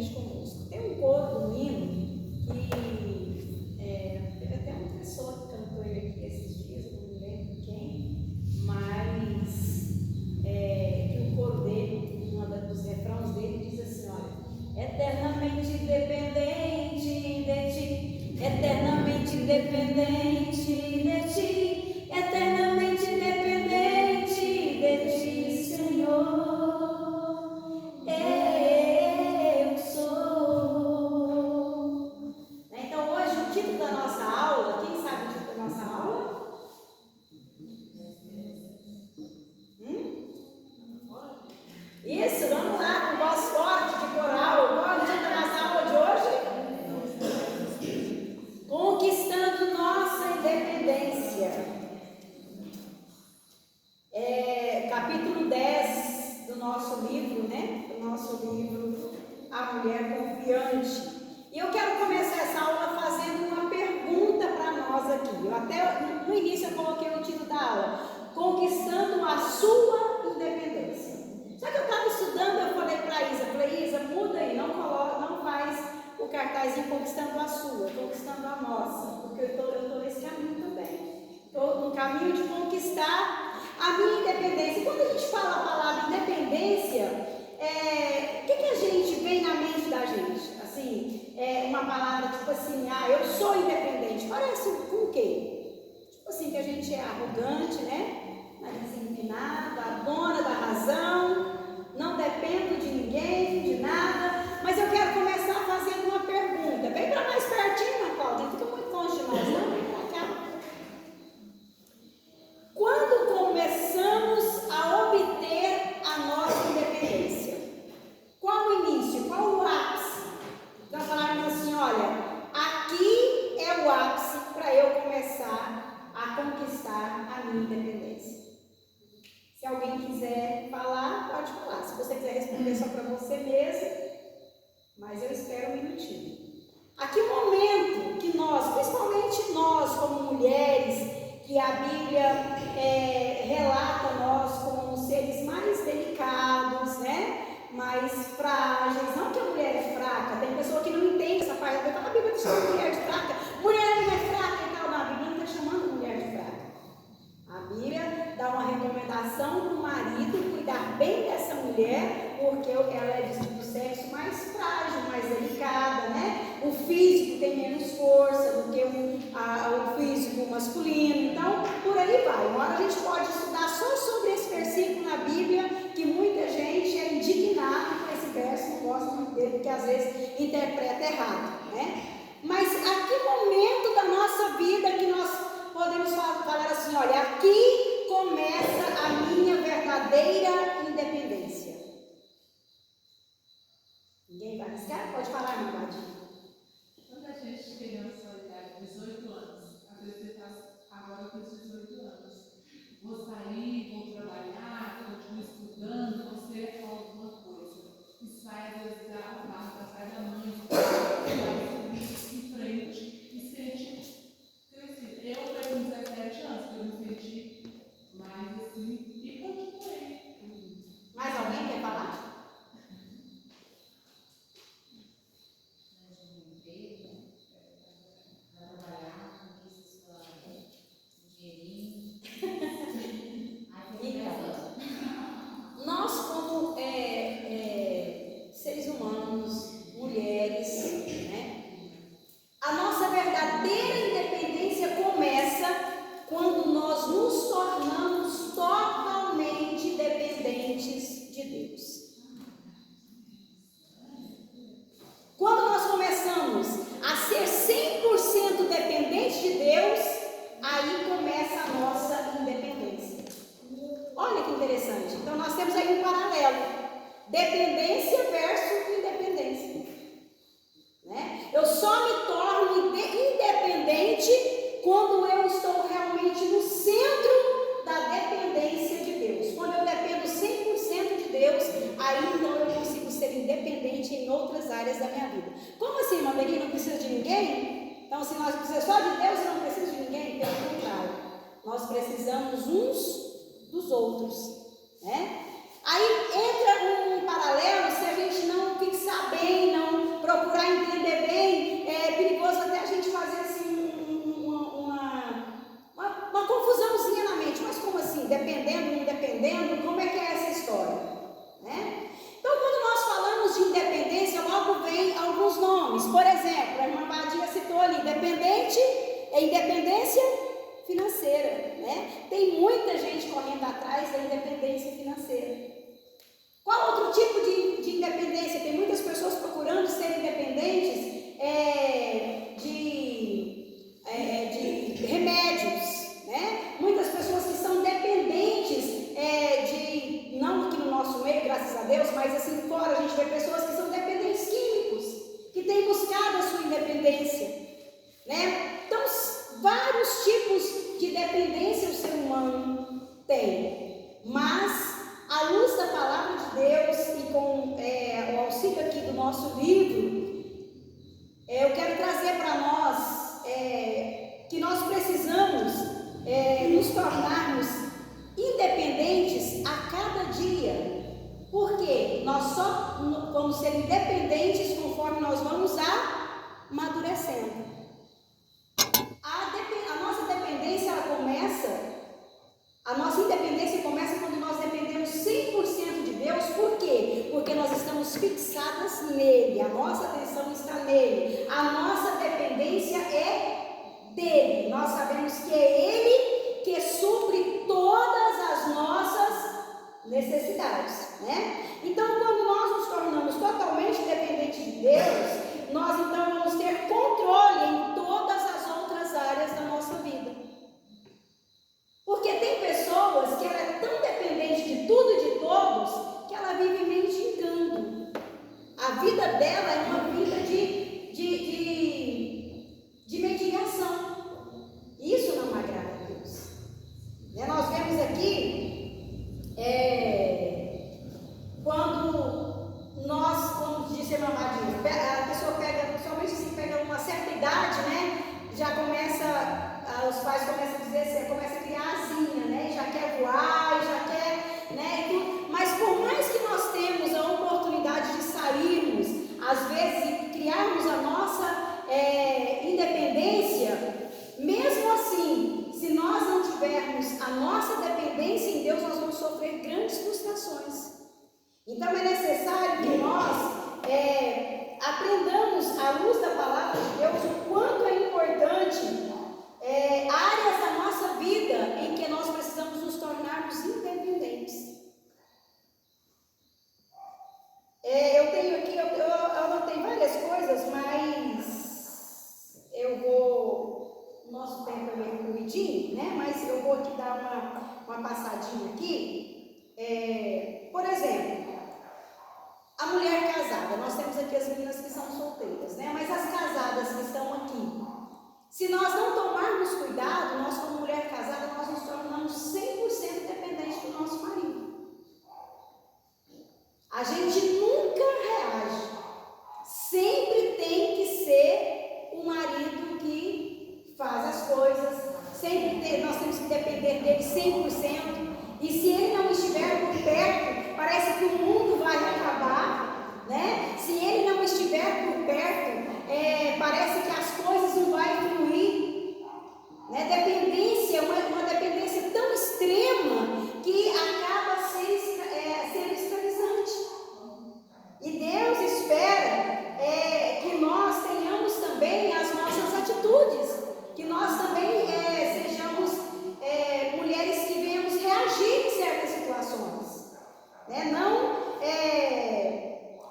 juntamente conosco. Tem um coro do hino que teve até uma pessoa que cantou ele aqui esses dias, eu não me lembro quem, mas que o coro dele, um dos refrãos dele diz assim, olha, eternamente dependente de ti, eternamente dependente de ti, eternamente dependente de ti, Senhor. Eu sou. Então hoje o título da nossa aula, quem sabe o título da nossa aula? Isso, vamos lá, com voz forte de coral. Qual é o título da nossa aula de hoje? Conquistando nossa independência. Capítulo 10 do nosso livro, né? Do nosso livro A Mulher Confiante. E eu quero começar essa aula fazendo uma pergunta para nós aqui. Eu até no início eu coloquei o título da aula, Conquistando a Sua Independência. Só que eu estava estudando, eu falei para Isa, muda aí, não faz o cartazinho Conquistando a Sua, Conquistando a Nossa, porque eu estou nesse caminho também. Estou no caminho de conquistar a minha independência. E quando a gente fala a palavra independência, o que a gente vem na mente da gente? Assim, uma palavra tipo assim, eu sou independente. Parece com o quê? Tipo assim, que a gente é arrogante, né? Nariz empinado, a dona da razão, não dependo de ninguém, de nada. Mas eu quero começar fazendo uma pergunta. Vem para mais pertinho, Ana Cláudia, não fica muito longe de nós, não? Vem para cá. Quando começamos a obter a nossa independência? Qual o início? Qual o ápice? Então falaram assim, olha, aqui é o ápice para eu começar a conquistar a minha independência. Se alguém quiser falar, pode falar. Se você quiser responder só para você mesmo, mas eu espero um minutinho. Aqui o momento que nós, principalmente nós como mulheres, que a Bíblia relata nós como seres mais delicados, né? Mais frágeis. Não que a mulher é fraca, tem pessoa que não entende essa parte. A Bíblia chama a mulher de fraca, mulher não é fraca e tal. Não, a Bíblia não está chamando mulher de fraca. A Bíblia dá uma recomendação para o marido cuidar bem dessa mulher, porque ela é do sexo mais frágil, mais delicada, né? O físico tem menos força do que o físico masculino. Então, por aí vai. Uma hora a gente pode estudar só sobre esse versículo na Bíblia, que muita gente é indignada com esse verso, não gosta muito dele, porque às vezes interpreta errado, né? Mas a que momento da nossa vida que nós podemos falar assim, olha, aqui começa a minha verdadeira independência? Ninguém vai arriscar? Pode falar, meu Vadinho. Quando a gente criança, olha, 18 anos, às vezes você está agora com 18 anos, vou sair, vou trabalhar, continuo estudando, vou ser alguma coisa. E sai, às vezes, da barra, sai da mãe, vai em frente e sente crescido. Eu tenho 17 anos, eu me senti mais assim e continuei. Mais alguém quer falar? Nós como seres humanos, mulheres, né? A nossa verdadeira independência começa quando nós nos tornamos totalmente dependentes de Deus. Quando nós começamos a ser 100% dependentes de Deus, aí começa a nossa independência. Olha que interessante. Então nós temos aí um paralelo: dependência versus independência, né? Eu só me torno independente quando eu estou realmente no centro da dependência de Deus. Quando eu dependo 100% de Deus, aí então eu consigo ser independente em outras áreas da minha vida. Como assim, irmã Beni? Não precisa de ninguém? Então, se nós precisamos só de Deus e não precisamos de ninguém? Pelo contrário, nós precisamos uns dos outros, né? Aí entra um paralelo, se a gente não fixar bem, não ali, independência financeira, né? Tem muita gente correndo atrás da independência financeira. Qual outro tipo de independência? Tem muitas pessoas procurando ser independentes de remédios, né? Muitas pessoas que são dependentes não aqui no nosso meio, graças a Deus, mas assim fora a gente vê pessoas que são dependentes químicos, que têm buscado a sua independência, né? Então, vários tipos de dependência o ser humano tem, mas à luz da palavra de Deus e com o auxílio aqui do nosso livro, eu quero trazer para nós que nós precisamos nos tornarmos independentes a cada dia. Por quê? Nós só vamos ser independentes conforme nós vamos amadurecendo. A nossa independência começa quando nós dependemos 100% de Deus. Por quê? Porque nós estamos fixadas nele, a nossa atenção está nele, a nossa dependência é dele. Nós sabemos que é ele que supre todas as nossas necessidades, né? Então, quando nós nos tornamos totalmente dependentes de Deus, nós então vamos ter controle em todas as outras áreas da nossa vida. Porque tem pessoas que ela é tão dependente de tudo e de todos que ela vive mendigando. A vida dela é uma vida de mendigação. Isso não agrada a Deus. Nós vemos aqui, quando nós, como disse a irmã Madinha, a pessoa pega uma certa idade, né? Já começa... Os pais começam a dizer, você começa a criar asinha, né? Já quer voar, já quer, né? Mas por mais que nós temos a oportunidade de sairmos, às vezes, e criarmos a nossa independência, mesmo assim, se nós não tivermos a nossa dependência em Deus, nós vamos sofrer grandes frustrações. Então é necessário que nós aprendamos, à luz da palavra de Deus, o quanto é importante áreas da nossa vida em que nós precisamos nos tornarmos independentes. Eu tenho aqui, eu anotei várias coisas, mas o nosso tempo é meio corridinho, né? Mas eu vou aqui dar uma passadinha aqui. Por exemplo, a mulher casada, nós temos aqui as meninas que são solteiras, né? Mas as casadas que estão aqui, se nós não tomarmos cuidado, nós como mulher casada, nós nos tornamos 100% dependentes do nosso marido. A gente nunca reage. Sempre tem que ser o marido que faz as coisas. Nós temos que depender dele 100%. E se ele não estiver por perto, parece que o mundo vai acabar, né? Se ele não estiver por perto, parece que as coisas não vão fluir, né? Dependência, uma dependência tão extrema que acaba sendo escravizante. E Deus espera que nós tenhamos também as nossas atitudes, que nós também sejamos mulheres que venhamos reagir em certas situações, né? Não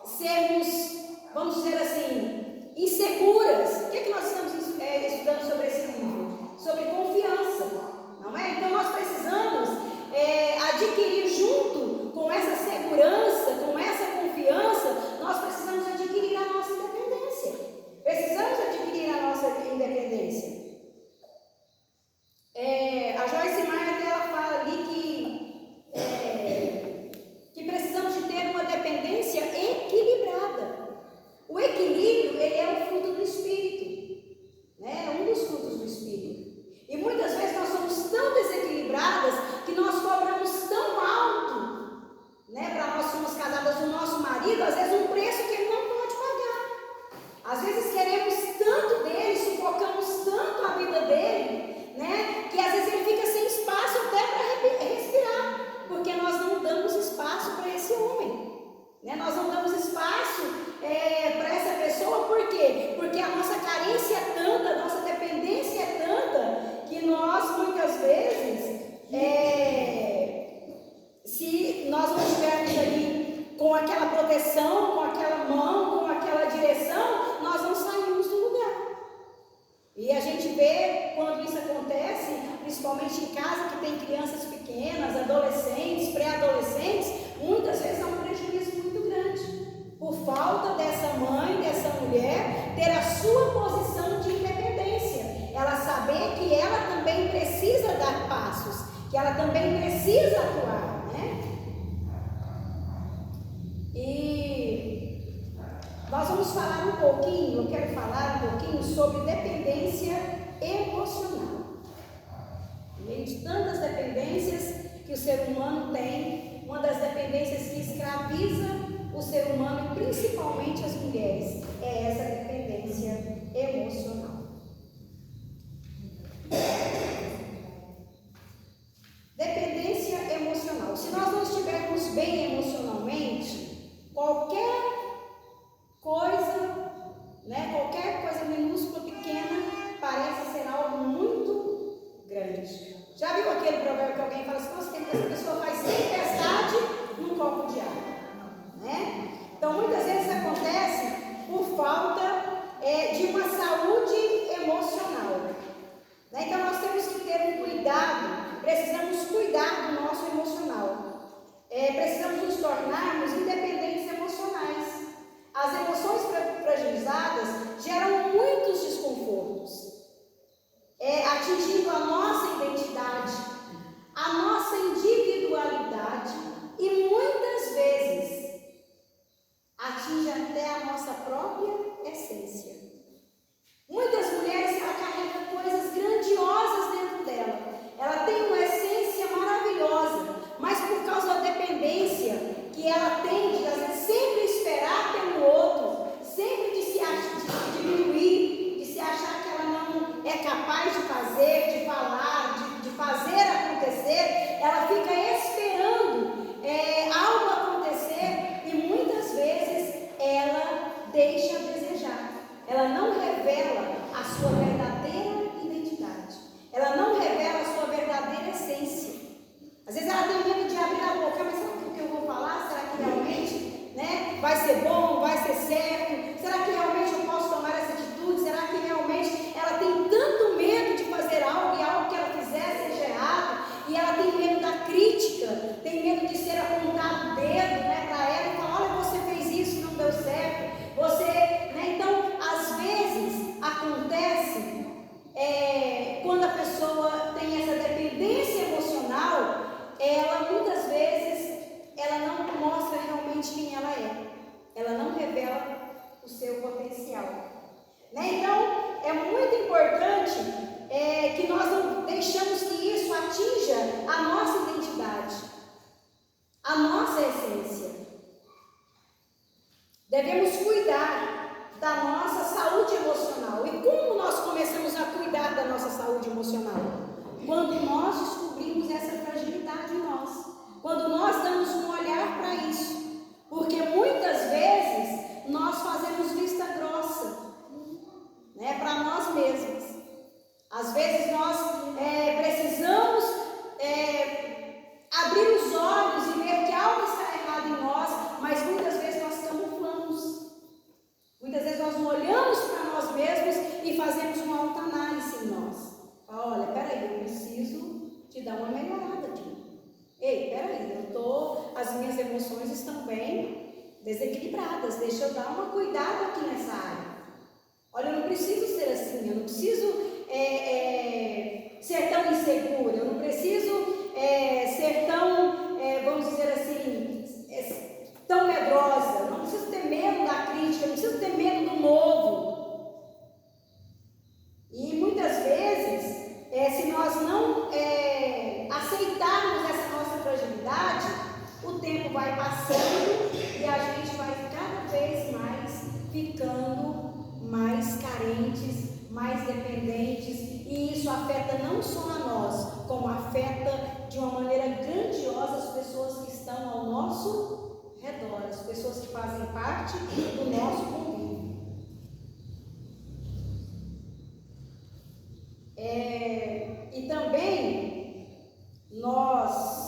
sermos, vamos dizer assim, inseguras. O que nós estamos estudando sobre esse livro? Sobre confiança, não é? Então nós precisamos adquirir, junto com essa segurança, com essa confiança, nós precisamos adquirir a nossa independência. Precisamos adquirir a nossa independência. A Joyce Meyer, ela fala ali que precisamos de ter uma dependência equilibrada. O equilíbrio, ele é o fruto do Espírito, né? É um dos frutos do Espírito. E muitas vezes nós somos tão desequilibradas que nós cobramos tão alto, né? Para nós somos casadas do nosso marido, às vezes um preço que ele não pode pagar. Às vezes queremos tanto dele, sufocamos tanto a vida dele, né? Que às vezes ele fica sem espaço até para respirar, porque nós não damos espaço para esse homem, né? Nós não damos espaço para essa pessoa. Por quê? Porque a nossa carência é tanta, mulher ter a sua posição de independência, ela saber que ela também precisa dar passos, que ela também precisa atuar, né? E nós vamos falar um pouquinho, eu quero falar um pouquinho sobre dependência emocional. No meio de tantas dependências que o ser humano tem, uma das dependências que escraviza o ser humano, principalmente as mulheres, é essa dependência emocional. Dependência emocional. Se nós não estivermos bem emocionalmente, qualquer coisa, né, qualquer coisa minúscula, pequena, parece ser algo muito grande. Já viu aquele provérbio que alguém fala assim, nossa, tem que essa pessoa faz tempestade num copo de água, né? Então, muitas vezes acontece por falta de uma saúde emocional, né? Então, nós temos que ter um cuidado, precisamos cuidar do nosso emocional, precisamos nos tornarmos independentes emocionais. As emoções fragilizadas geram muitos desconfortos, atingindo a nossa identidade, a nossa individualidade e muitas vezes atinge até a nossa própria essência. Muitas mulheres carregam coisas grandiosas dentro dela, ela tem uma essência maravilhosa, mas por causa da dependência que ela tem de às vezes sempre esperar pelo outro, sempre de se diminuir, de se achar que ela não é capaz de fazer, de falar, de fazer acontecer, ela fica esperando algo acontecer e muitas vezes ela deixa a desejar, ela não revela a sua verdadeira identidade, ela não revela a sua verdadeira essência. Às vezes ela tem medo de abrir a boca, mas será que o que eu vou falar, será que realmente, né, vai ser bom, vai ser certo? Será que realmente eu posso tomar essa atitude? Será que realmente ela tem tanto medo de fazer algo e algo que ela fizer seja errado? E ela tem medo da crítica, tem medo de ser apontado o dedo, né, para ela e falar, olha, você fez isso, não deu certo. Você, né, então, às vezes acontece quando a pessoa tem essa dependência emocional, ela muitas vezes ela não mostra realmente quem ela é, ela não revela o seu potencial, né? Então é muito importante que nós não deixamos que isso atinja a nossa identidade, a nossa essência. Devemos cuidar da nossa saúde emocional. E como nós começamos a cuidar da nossa saúde emocional? Quando nós descobrimos essa fragilidade em nós, quando nós damos um olhar para isso, porque muitas vezes nós fazemos vista grossa, né, para nós mesmos. Às vezes nós precisamos abrir os olhos e ver que algo está errado em nós, mas muitas vezes nós camuflamos. Muitas vezes nós não olhamos para nós mesmos e fazemos uma autoanálise em nós. Olha, peraí, eu preciso te dar uma melhorada aqui. Ei, peraí, as minhas emoções estão bem desequilibradas, deixa eu dar uma cuidada aqui nessa área. Olha, eu não preciso ser assim, eu não preciso ser tão insegura, eu não preciso ser tão, vamos dizer assim, tão medrosa, eu não preciso ter medo da crítica, eu não preciso ter medo do novo. E muitas vezes, se nós não aceitarmos essa nossa fragilidade, o tempo vai passando e a gente vai cada vez mais ficando mais carentes, mais dependentes, e isso afeta não só a nós, como afeta de uma maneira grandiosa as pessoas que estão ao nosso redor, as pessoas que fazem parte do nosso convívio. E também nós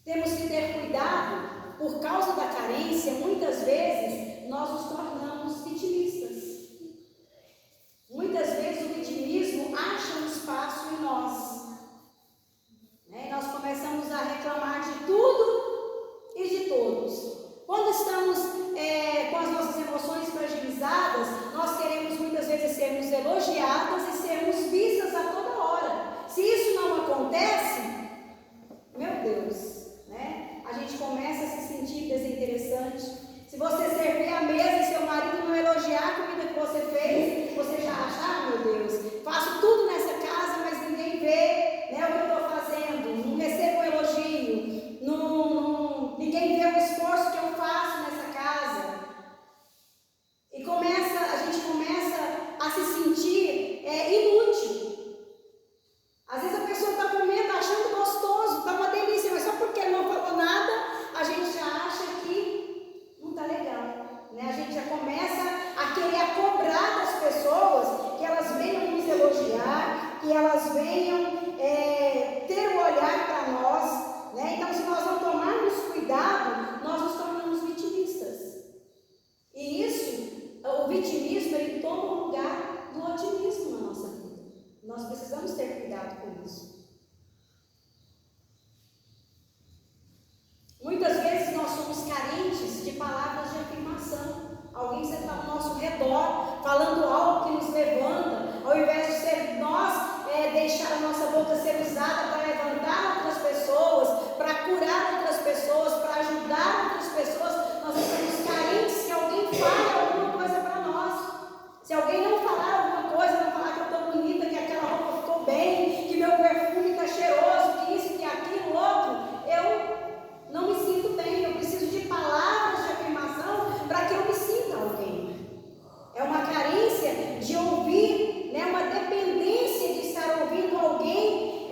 temos que ter cuidado, por causa da carência, muitas vezes nós nos tornamos vitimistas. Muitas vezes o vitimismo acha um espaço em nós, né? Nós começamos a reclamar de tudo e de todos. Quando estamos com as falando algo que nos levanta, ao invés de ser nós deixar a nossa boca ser usada para levantar outras pessoas, para curar outras pessoas, para ajudar outras pessoas, nós estamos carentes que alguém fale alguma coisa para nós. Se alguém não falar alguma coisa, não falar que eu estou bonita, que aquela roupa ficou bem, que meu perfume está cheiroso, que isso, que aquilo, outro, eu não me sinto bem. Eu preciso de palavras de afirmação para que eu me sinta alguém. É uma carência de ouvir, né? Uma dependência de estar ouvindo alguém,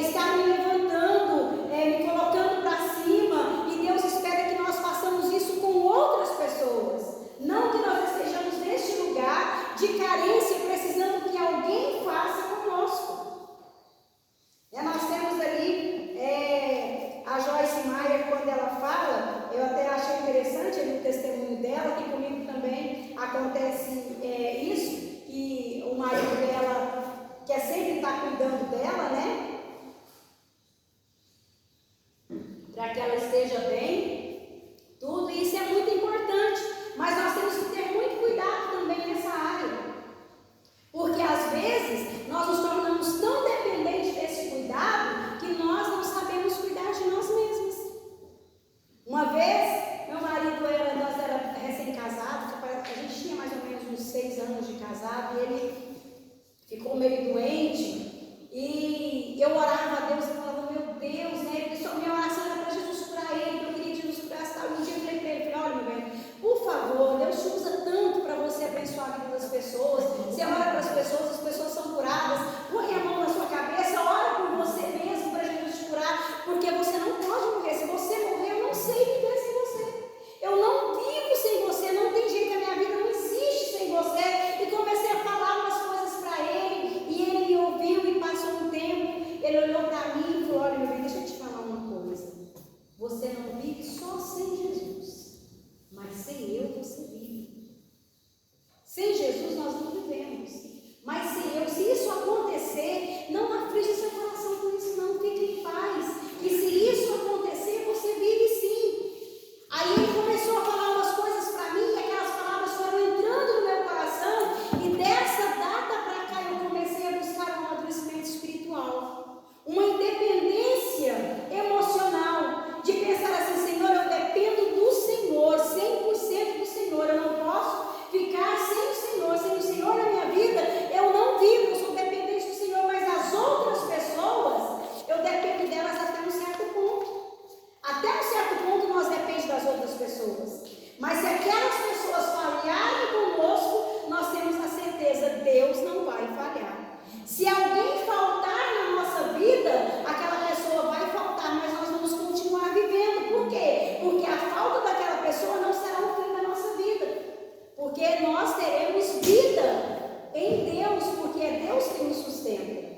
estar me levantando, me colocando para cima. E Deus espera que nós façamos isso com outras pessoas. Não que nós estejamos neste lugar de carência, precisando que alguém faça conosco. Nós temos ali a Joyce Meyer, quando ela fala, eu até achei interessante ali o testemunho dela, que comigo também acontece isso, que o marido dela quer sempre estar cuidando dela, né? Para que ela esteja bem, tudo isso é muito importante, mas nós temos que ter muito cuidado também nessa área, porque às vezes nós nos tornamos tão dependentes desse cuidado que nós não sabemos cuidar de nós mesmos. Uma vez, meu marido nós era recém-casados, a gente tinha mais ou menos uns 6 anos de casado, e ele ficou meio doente, e eu orava a Deus e falava, meu Deus, né? Minha oração era para Jesus curar ele, que eu queria que Jesus curasse tal. E um dia eu falei para ele, olha, meu bem, por favor, Deus te usa tanto para você abençoar a vida das pessoas. Você ora para as pessoas são curadas. Põe a mão na sua cabeça, ora por você mesmo para Jesus te curar, porque você não pode morrer. Se você morrer, eu não sei viver sem você. Eu não vivo sem você, não tem jeito, a minha vida não existe sem você. E comecei a falar umas coisas para ele, e ele me ouviu, e passou um tempo, ele olhou para mim e falou, olha, meu bem, deixa eu te falar uma coisa. Você não vive só sem Jesus, mas sem eu você vive. Sem Jesus nós não vivemos, mas sem eu, se isso acontecer, não aflige seu coração por isso, não, fique em paz. E se isso acontecer, você vive sim. Aí ele começou a falar umas coisas para mim, e aquelas palavras foram entrando no meu coração, e dessa data para cá eu comecei a buscar um amadurecimento espiritual, uma independência emocional, de pensar assim, Senhor, eu dependo do Senhor, 100% do Senhor, eu não posso ficar sem o Senhor na minha vida, eu não vivo, eu sou dependente do Senhor, mas as outras pessoas, eu dependo delas até um certo ponto. Até um certo ponto nós dependemos das outras pessoas, mas se aquelas pessoas falharem conosco, nós temos a certeza, Deus não vai falhar. Se alguém faltar na nossa vida, aquela pessoa vai faltar, mas nós vamos continuar vivendo. Por quê? Porque a falta daquela pessoa não será o fim da nossa vida, porque nós teremos vida em Deus, porque é Deus que nos sustenta.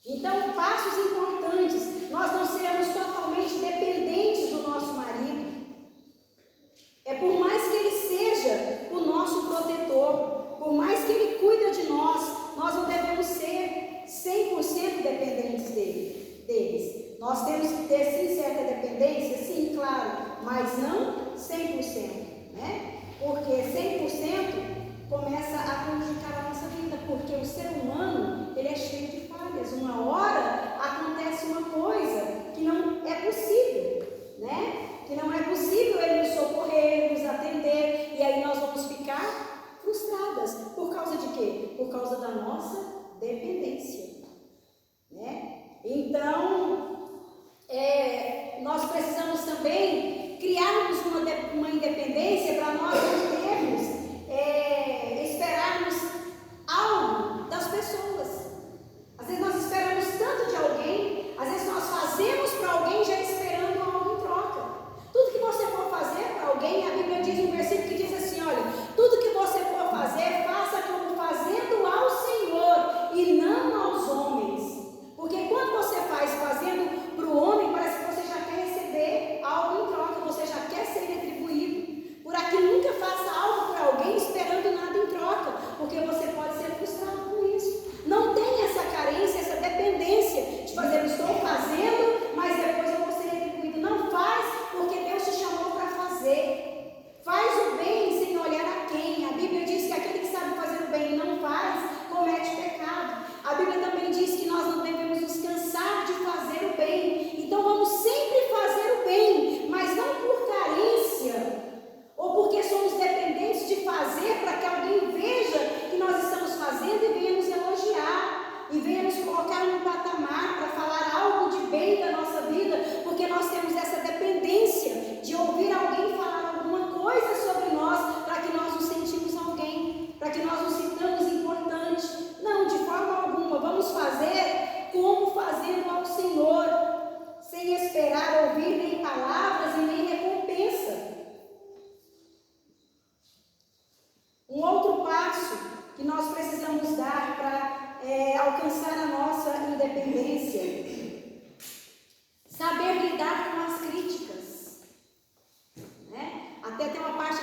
Então, passos importantes, nós não seremos totalmente dependentes do nosso marido. Por mais que ele seja o nosso protetor, por mais que ele cuida de nós, nós não devemos ser 100% dependentes deles. Nós temos que ter sim certa dependência, sim, claro, mas não 100%, né? Porque 100% começa a prejudicar a nossa vida, porque o ser humano, ele é cheio de falhas. Uma hora acontece uma coisa que não é possível, né? Que não é possível ele nos socorrer, nos atender, e aí nós vamos ficar frustradas. Por causa de quê? Por causa da nossa dependência, né? Então, nós precisamos também criarmos uma independência para nós não termos, esperarmos algo das pessoas. Às vezes nós esperamos tanto de alguém, às vezes nós fazemos para alguém já esperando algo em troca. Tudo que você for fazer para alguém, a Bíblia diz um versículo que diz assim, olha, tudo que você for fazer, faça como fazendo ao Senhor e não aos homens. Porque quando você faz fazendo para o homem, parece que você já quer receber algo em troca, você já quer ser retribuído. Por aqui nunca faça algo para alguém esperando nada em troca, porque você pode ser frustrado com isso. Não tem essa carência, essa dependência de fazer, eu estou fazendo, mas depois eu vou ser retribuído. Não faz, porque Deus te chamou para fazer. Faz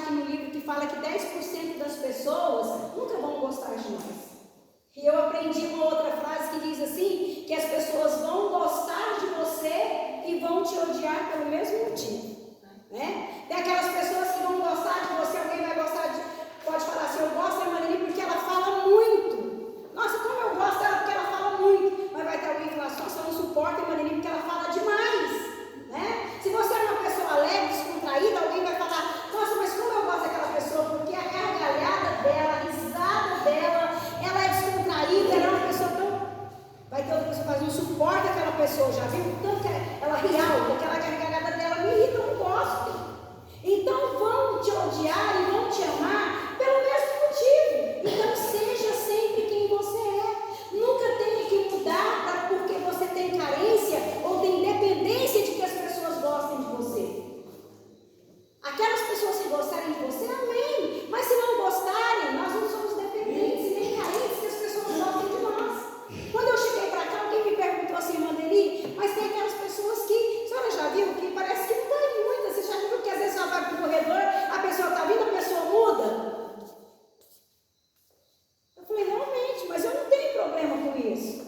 aqui no livro que fala que 10% das pessoas nunca vão gostar de nós. E eu aprendi uma outra frase que diz assim, que as pessoas vão gostar de você e vão te odiar pelo mesmo motivo. Né? Tem aquelas pessoas que vão gostar de você, alguém vai gostar de... Pode falar assim, eu gosto da Mariane porque ela fala muito. Nossa, como eu gosto dela porque ela fala muito. Mas vai ter alguém que fala assim, nossa, eu não suporto a Mariane porque ela fala demais. Né? Se você é uma pessoa alegre, descontraída, alguém vai falar, nossa, mas como eu gosto daquela pessoa, porque a gargalhada dela, a risada dela, ela é descontraída, ela é uma pessoa tão... Vai ter outra pessoa que faz, não suporta aquela pessoa, já viu? Tanto que ela ri alto, aquela gargalhada dela me irrita, eu não gosto. Então vão te odiar e vão te amar pelo mesmo motivo. Então seja sempre quem você é. Nunca tenha que mudar porque você tem carência ou tem dependência de que as pessoas gostem de você. Aquelas pessoas que gostarem de você, amém. Mas se não gostarem, nós não somos dependentes e nem carentes que as pessoas gostem de nós. Quando eu cheguei para cá, alguém me perguntou assim, Mandeli, mas tem aquelas pessoas que, a senhora já viu, que parece que não tem muita. Você já viu que às vezes ela vai para o corredor, a pessoa está vindo, a pessoa muda? Eu falei, realmente, mas eu não tenho problema com isso.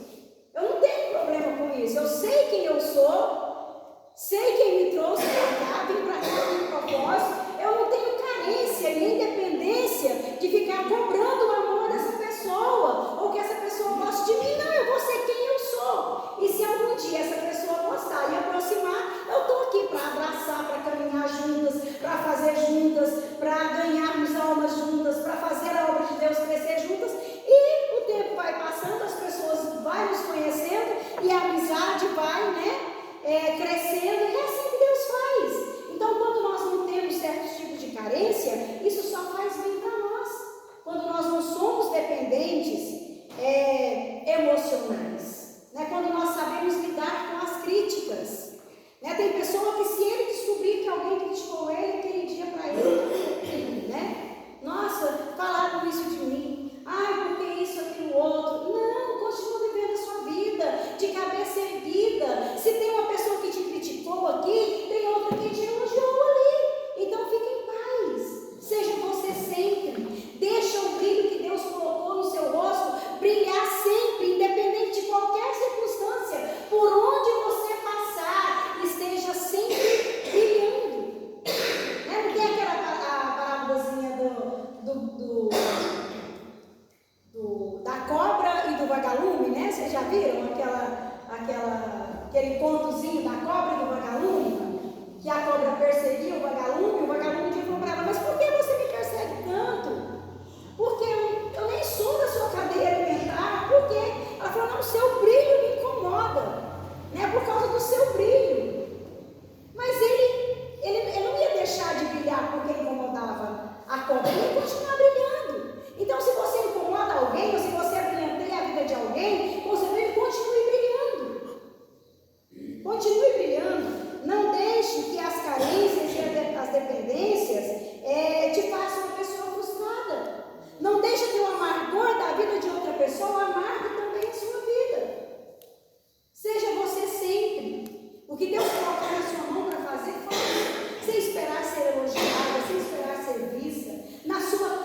Eu não tenho problema com isso. Eu sei quem eu sou, sei quem me trouxe para cá, vim para cá, vim propósito. Eu não tenho carência nem dependência de ficar cobrando o amor dessa pessoa, ou que essa pessoa goste de mim. Não, eu vou ser quem eu sou. E se algum dia essa pessoa gostar e aproximar, eu estou aqui para abraçar, para caminhar juntas, para fazer juntas, para ganharmos almas juntas, para fazer a obra de Deus crescer juntas. E o tempo vai passando, as pessoas vão nos conhecendo e a amizade vai, crescendo. E é assim que Deus faz. Então, quando nós não temos certos tipos de carência, isso só faz bem para nós. Quando nós não somos dependentes emocionais, quando nós sabemos lidar com as críticas. Tem pessoa que, se ele descobrir que alguém criticou ele aquele dia para ele, nossa, falaram isso de mim, porque isso, aquilo, outro. Não, continua vivendo a sua vida de cabeça erguida. Se tem uma pessoa que te criticou aqui, tem outra que te elogiou ali. Então fique em paz, seja você sempre, deixa o brilho que Deus colocou no seu rosto brilhar sempre, independente de qualquer circunstância, por onde você passar, esteja sempre brilhando. Não tem aquela parábolazinha da cobra e do vagalume, Vocês já viram aquele contozinho da cobra e do vagalume? Que a cobra perseguia o vagalume falou para ela, mas por que você me persegue tanto? Porque eu nem sou da sua cadeia alimentar. Por quê? Ela falou, não, o seu brilho me incomoda, por causa do seu brilho. Mas ele não ia deixar de brilhar porque incomodava a cobra, ele ia continuar brilhando. Então, se você incomoda alguém, ou se você brilhanteia a vida de alguém, você deve continue brilhando. Continue brilhando. Não deixe que as carências e as dependências te façam uma pessoa frustrada. Não deixe que o amargor da vida de outra pessoa amargue também a sua vida. Seja você sempre. O que Deus colocar na sua mão para fazer, faça. Sem esperar ser elogiada, sem esperar ser vista. Na sua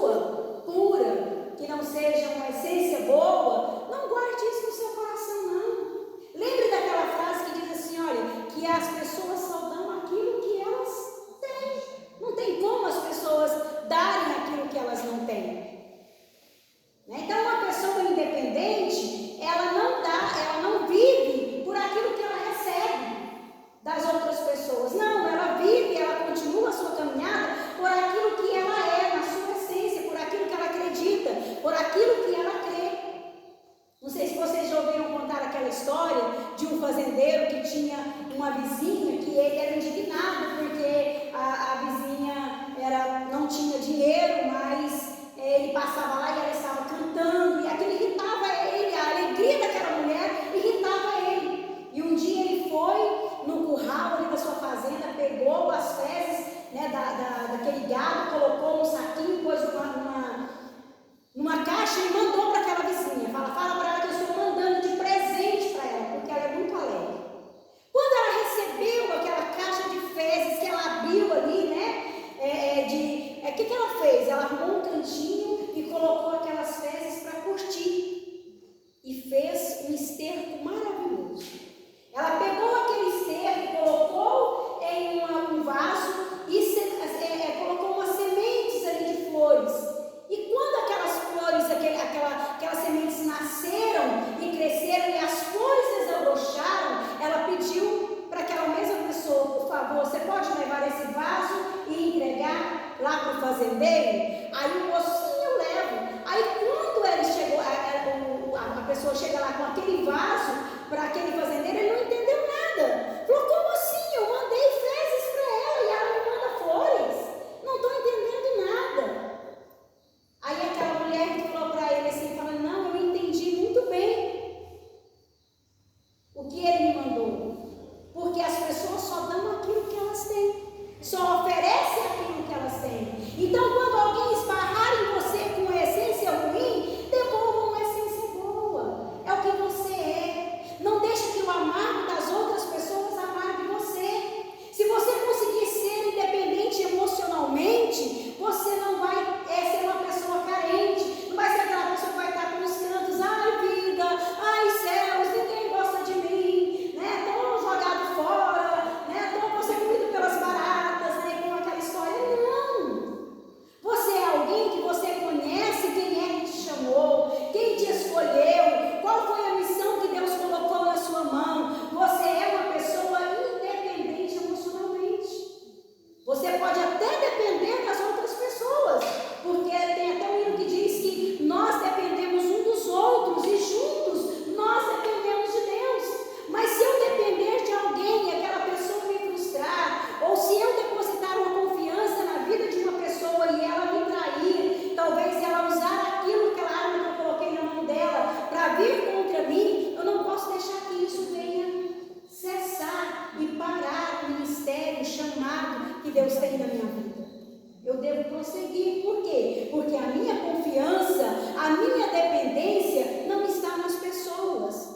sua, pura, que não seja uma essência boa, não guarde isso no seu coração, não. Lembre daquela frase que diz assim, olha, que as pessoas só dão aquilo que elas têm. Não tem como as pessoas darem aquilo que elas não têm. Então, uma pessoa independente, ela não vive por aquilo que ela recebe das outras pessoas. Não, ela vive, ela continua a sua caminhada por aquilo que ela é, na sua essência, por aquilo que ela acredita, por aquilo que ela crê. Não sei se vocês já ouviram contar aquela história de um fazendeiro que tinha uma vizinha que ele era indignado porque a vizinha não tinha dinheiro, mas ele passava lá e ela estava cantando, e aquilo irritava ele, a alegria daquela mulher irritava ele. E um dia ele foi no curral ali da sua fazenda, pegou as fezes, né, daquele gado, colocou num saquinho, pôs numa caixa e mandou para aquela vizinha. Fala para ela que eu estou mandando de presente para ela, porque ela é muito alegre. Quando ela recebeu aquela caixa de fezes que ela abriu ali, né? O que ela fez? Ela arrumou um cantinho e colocou aquelas fezes para curtir. E fez um esterco maravilhoso. Ela pegou aquele esterco, colocou em um vaso e colocou umas sementes ali de flores. E quando aquelas flores, aquelas sementes nasceram e cresceram e as flores desabrocharam, ela pediu para aquela mesma pessoa, por favor, você pode levar esse vaso e entregar lá para o fazendeiro? Aí o mocinho, eu levo. Aí quando ele chegou, a pessoa chega lá com aquele vaso para aquele fazendeiro, ele não entendeu nada. Falou, como assim? Eu mandei fezes para ela e ela me manda flores? Não estou entendendo nada. Aí aquela mulher falou para ele assim, falando, não, eu entendi muito bem o que ele me mandou. Porque as pessoas só dão aquilo que elas têm, só oferecem aquilo que elas têm. Então, quando alguém esbarrar em você com uma essência ruim, devolva uma essência boa. É o que você é. Não deixe que o amargo das outras pessoas amargue você. Se você conseguir ser independente emocionalmente, você não vai ser uma pessoa carente. Não vai ser aquela pessoa que vai estar com os cantos, ai vida, ai céus, ninguém gosta de mim, né? Estou jogado fora, né? Estou possuído pelas baratas, né? Com aquela história. Não! Você é alguém que você conhece quem é que te chamou, quem te escolheu, qual foi a missão que Deus colocou na sua mão. Você é uma pessoa independente emocionalmente. Você pode até depender das outras pessoas, porque tem até um hino que diz que nós dependemos um dos outros e juntos nós dependemos de Deus. Mas se eu depender de alguém e aquela pessoa me frustrar, ou se eu depositar uma confiança na vida de uma pessoa e ela me trair, talvez ela usar aquela arma que eu coloquei na mão dela para vir contra mim, eu não posso deixar que isso venha cessar e parar o ministério, o chamado que Deus tem na minha vida. Eu devo prosseguir. Por quê? Porque a minha confiança, a minha dependência não está nas pessoas,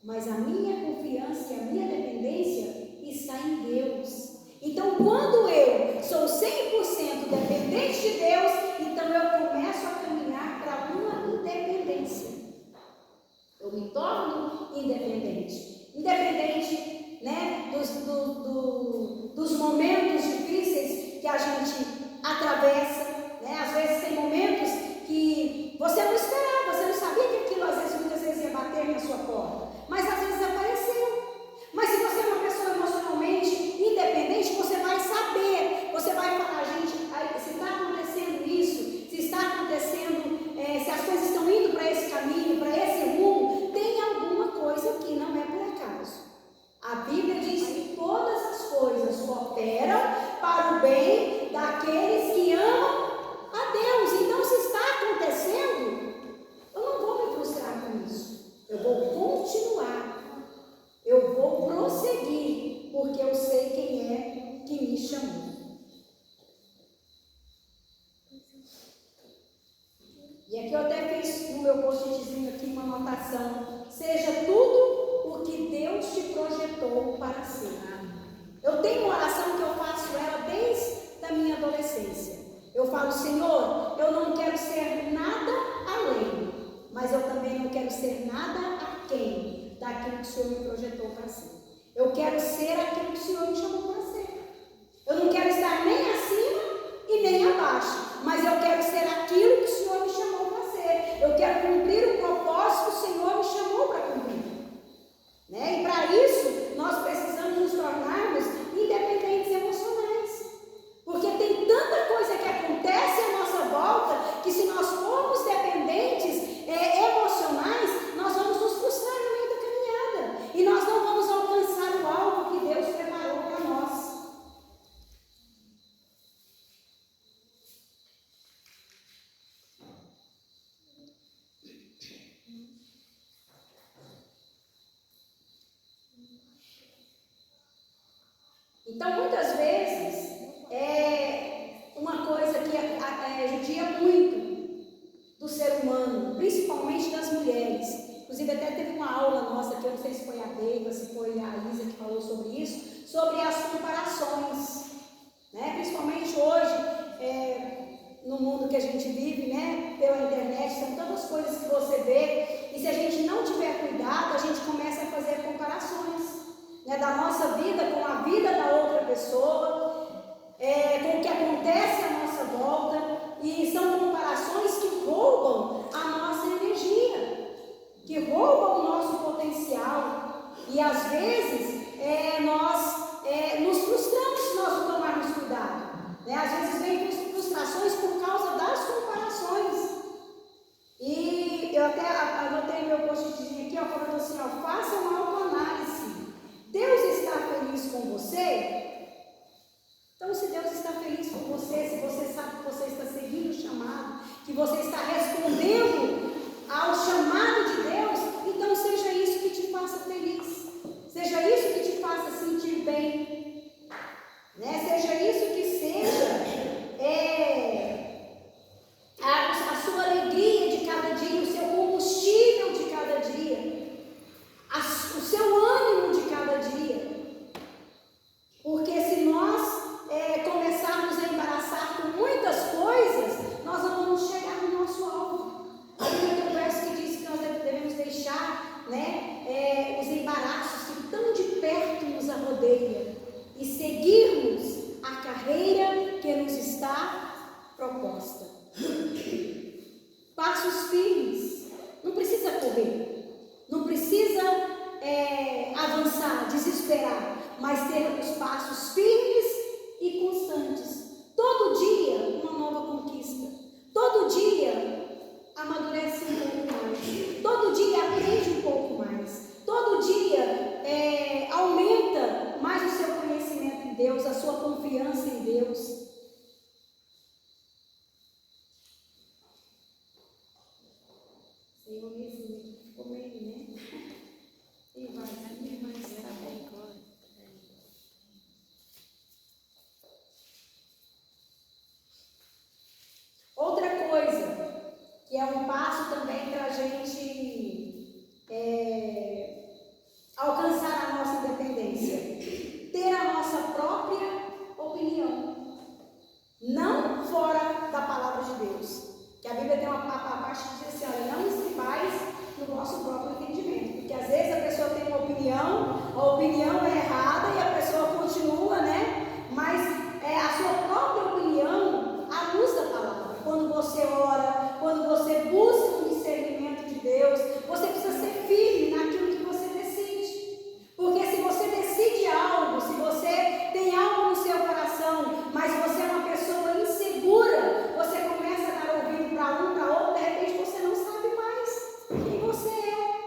mas a minha confiança e a minha dependência está em Deus. Então, quando eu sou 100% dependente de Deus, então eu começo a caminhar para uma independência. Eu me torno independente. Independente, né, dos momentos difíceis que a gente atravessa, né? Às vezes tem momentos que você não esperava, você não sabia que aquilo muitas vezes ia bater na sua porta, mas às vezes apareceu. Mas se você é uma pessoa emocionalmente independente, você vai saber, você vai falar, gente, se está acontecendo isso, se está acontecendo, se as coisas estão indo para esse caminho, para esse rumo, tem alguma coisa que não é por acaso. A Bíblia diz que todas as coisas cooperam para o bem daqueles que amam a Deus. Então, se está acontecendo, eu não vou me frustrar com isso. Eu vou continuar. Eu vou prosseguir, porque eu sei quem é que me chamou. E aqui eu até fiz no meu post-itzinho aqui uma anotação. Seja tudo o que Deus te projetou para ser. Eu tenho uma oração que eu faço ela desde a minha adolescência. Eu falo, Senhor, eu não quero ser nada além, mas eu também não quero ser nada aquém daquilo que o Senhor me projetou para ser. Eu quero ser aquilo que o Senhor me chamou para ser. Eu não quero estar nem acima e nem abaixo, mas eu quero ser aquilo que o Senhor me chamou para ser. Eu quero cumprir o propósito que o Senhor me chamou para cumprir. Né? E para isso, nós precisamos nos tornarmos independentes emocionais. Porque tem tanta coisa que acontece à nossa volta, que se nós formos dependentes emocionais, nós vamos nos frustrar no meio da caminhada. E nós não vamos alcançar o alvo que Deus preparou para nós. Então, muitas vezes, uma coisa que judia muito do ser humano, principalmente das mulheres. Inclusive, até teve uma aula nossa, que eu não sei se foi a Deiva, se foi a Isa que falou sobre isso, sobre as comparações. Né? Principalmente hoje, no mundo que a gente vive, né? Pela internet, são tantas coisas que você vê, e se a gente não tiver cuidado, a gente começa a fazer comparações. Né, da nossa vida com a vida da outra pessoa, com o que acontece à nossa volta, e são comparações que roubam a nossa energia, que roubam o nosso potencial, e às vezes nós nos frustramos se nós não tomarmos cuidado. Né? Às vezes vem frustrações por causa das comparações. E eu até anotei meu post-itzinho aqui, falando assim, faça uma autoanálise. Deus está feliz com você? Então, se Deus está feliz com você, se você sabe que você está seguindo o chamado, que você está respondendo ao chamado de Deus, então seja isso que te faça feliz, seja isso que te faça sentir bem, né? Seja isso que seja a sua alegria de cada dia, o seu combustível de cada dia, o seu ânimo de cada dia. Porque se nós começarmos a embaraçar com muitas coisas, nós não vamos chegar no nosso alvo. Tem um verso que diz que nós devemos deixar, né, os embaraços que tão de perto nos arrodeiam e seguirmos a carreira que nos está proposta. Passos firmes. Não precisa correr, não precisa avançar, desesperar, mas ter os passos firmes e constantes. Todo dia uma nova conquista, todo dia amadurece um pouco mais, todo dia aprende um pouco mais, todo dia aumenta mais o seu conhecimento em Deus, a sua confiança em Deus. Senhor, ficou meio, né? E vai, mas está bem, glória. Outra coisa, que é um passo também para a gente alcançar a nossa independência, ter a nossa própria opinião, não fora da palavra de Deus. Que a Bíblia tem uma parte que diz assim, olha, não estribais no vosso próprio entendimento, porque às vezes a pessoa tem uma opinião, a opinião é errada e a pessoa continua, né? Mas a sua própria opinião, à luz da palavra. Quando você ora, quando você busca o discernimento de Deus, você precisa ser firme naquilo que você decide. Porque se você decide algo, se você tem algo no seu coração, mas você é uma pessoa insegura, você começa a dar ouvido para um, para outro, de repente você não sabe mais quem você é.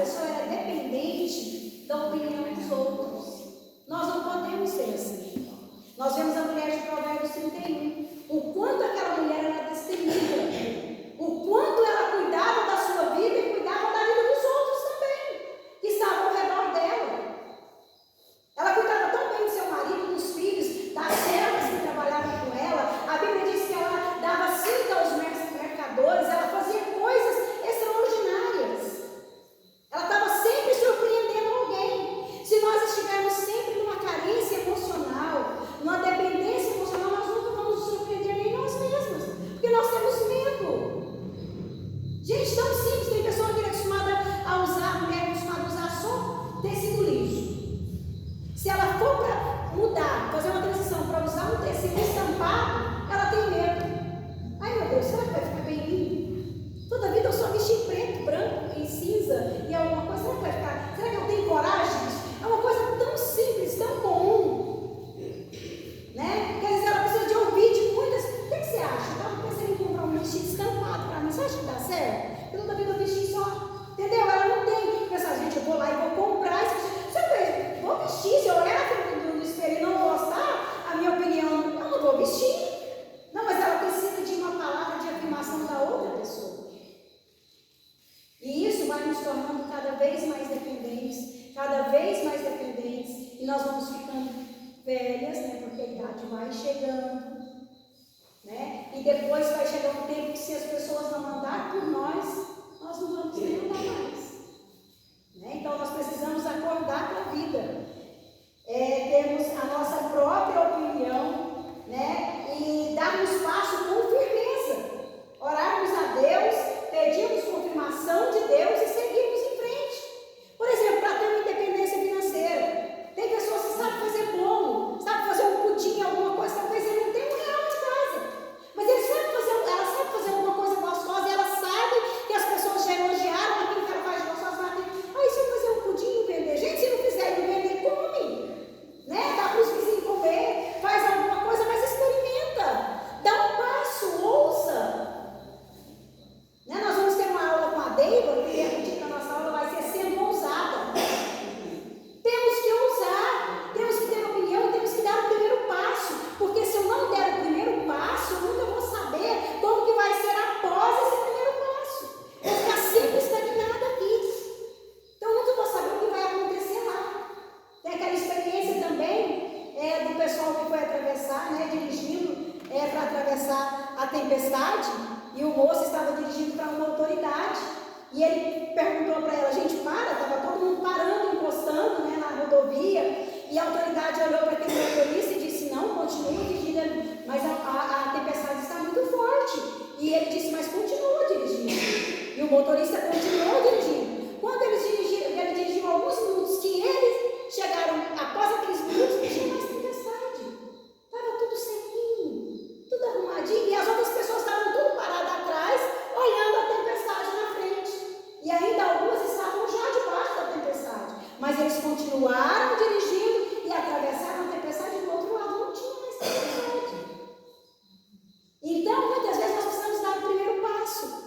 pessoa era dependente da opinião dos outros. Nós não podemos ser assim. Nós vemos a mulher de Provérbios 31, o quanto aquela mulher era destemida, o quanto ela cuidava da sua vida e cuidava da vida dos outros também, que estavam ao redor dela. Ela cuidava tão bem do seu marido, dos filhos, das servas que trabalhavam com ela. A Bíblia diz que ela dava cinta aos mercadores, ela fazia coisas extraordinárias. Ela estava sempre surpreendendo alguém. Se nós estivermos sempre numa carência emocional, numa dependência emocional, nós nunca vamos nos surpreender nem nós mesmos, porque nós temos medo. Gente, tão simples, tem pessoa que é acostumada a usar, mulher acostumada a usar só tecido liso. Se ela for para mudar, fazer uma transição para usar um tecido estampado, ela tem medo. Ai meu Deus, será que vai ficar bem limpo? Toda vida eu só vesti em preto, branco e cinza e alguma coisa, será que vai ficar? Será que eu tenho coragem? É uma coisa tão simples, tão comum, né? Que às vezes ela precisa de ouvir de muitas. O que você acha? Eu estava pensando em comprar um vestido estampado para mim, você acha que dá certo? Eu toda vida eu vesti só, entendeu? Ela não tem. Pensar, gente, eu vou lá e vou comprar esse vestido. Se eu vou vestir, se eu olhar na frente do espelho e não gostar, a minha opinião, eu não vou vestir. Não, mas ela precisa de uma palavra de afirmação da outra pessoa. E isso vai nos tornando cada vez mais dependentes, e nós vamos ficando velhas, né? Porque a idade vai chegando, né? E depois vai chegar um tempo que se as pessoas não mandarem por nós não vamos nem andar mais. Né? Então nós precisamos acordar para a vida. Termos a nossa própria opinião, né? E darmos passo com firmeza. Orarmos a Deus, pedirmos confirmação de Deus e seguirmos em frente. Por exemplo, para ter uma independência financeira. Tem pessoas que sabem fazer bolo, sabem fazer um pudim, alguma coisa, talvez ele não tenha R$1 de casa. Mas ela sabe fazer alguma coisa gostosa e ela sabe que as pessoas já elogiaram aquilo que ela faz gostosa. Aí se eu fazer um pudim e vender, gente, se não fizer e não vender, come. Né? Dá para os vizinhos comer, faz alguma coisa, mas experimenta. Dá um passo, ouça. Né? Nós vamos ter uma aula com a Deiva, que repetindo na nossa aula vai ser sendo ousada. Temos que ousar, temos que ter opinião, temos que dar o primeiro passo, porque se eu não der o primeiro passo, eu nunca vou saber como que vai ser após esse primeiro passo. Eu vou ficar sempre estagnada aqui. Então eu nunca vou saber o que vai acontecer lá. Tem aquela experiência também do pessoal que foi atravessar, né, dirigindo para atravessar a tempestade, e o moço estava dirigindo para uma autoridade. E ele perguntou para ela, gente, estava todo mundo parando, encostando, né, na rodovia, e a autoridade olhou para aquele motorista e disse, não, continua dirigindo, mas a tempestade está muito forte. E ele disse, mas continua dirigindo. E o motorista continuou dirigindo. Quando ele dirigiu alguns minutos, que eles chegaram, após aqueles minutos, não tinha mais tempestade. Estava tudo sequinho, tudo arrumadinho, e as outras pessoas estavam tudo paradas atrás, olhando a tempestade na frente. E ainda algumas estavam já debaixo da tempestade. Mas eles continuaram dirigindo e atravessaram a tempestade do outro lado. Não tinha mais tempestade. Então, muitas vezes nós precisamos dar o primeiro passo.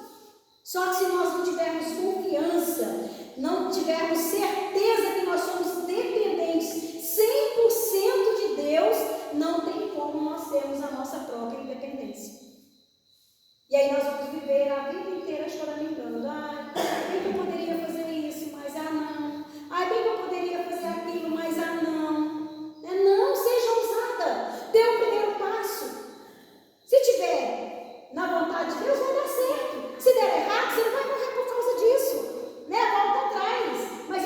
Só que se nós não tivermos confiança, não tivermos certeza que nós somos dependentes 100% de Deus, não tem como nós termos a nossa própria independência. E aí nós vamos viver a vida inteira choramingando. Ai, bem que eu poderia fazer isso, mas não. Ai, bem que eu poderia fazer aquilo, mas não. Não, seja ousada. Dê o primeiro passo. Se tiver na vontade de Deus, vai dar certo. Se der errado, você não vai morrer por causa disso. Né? Volta atrás. Mas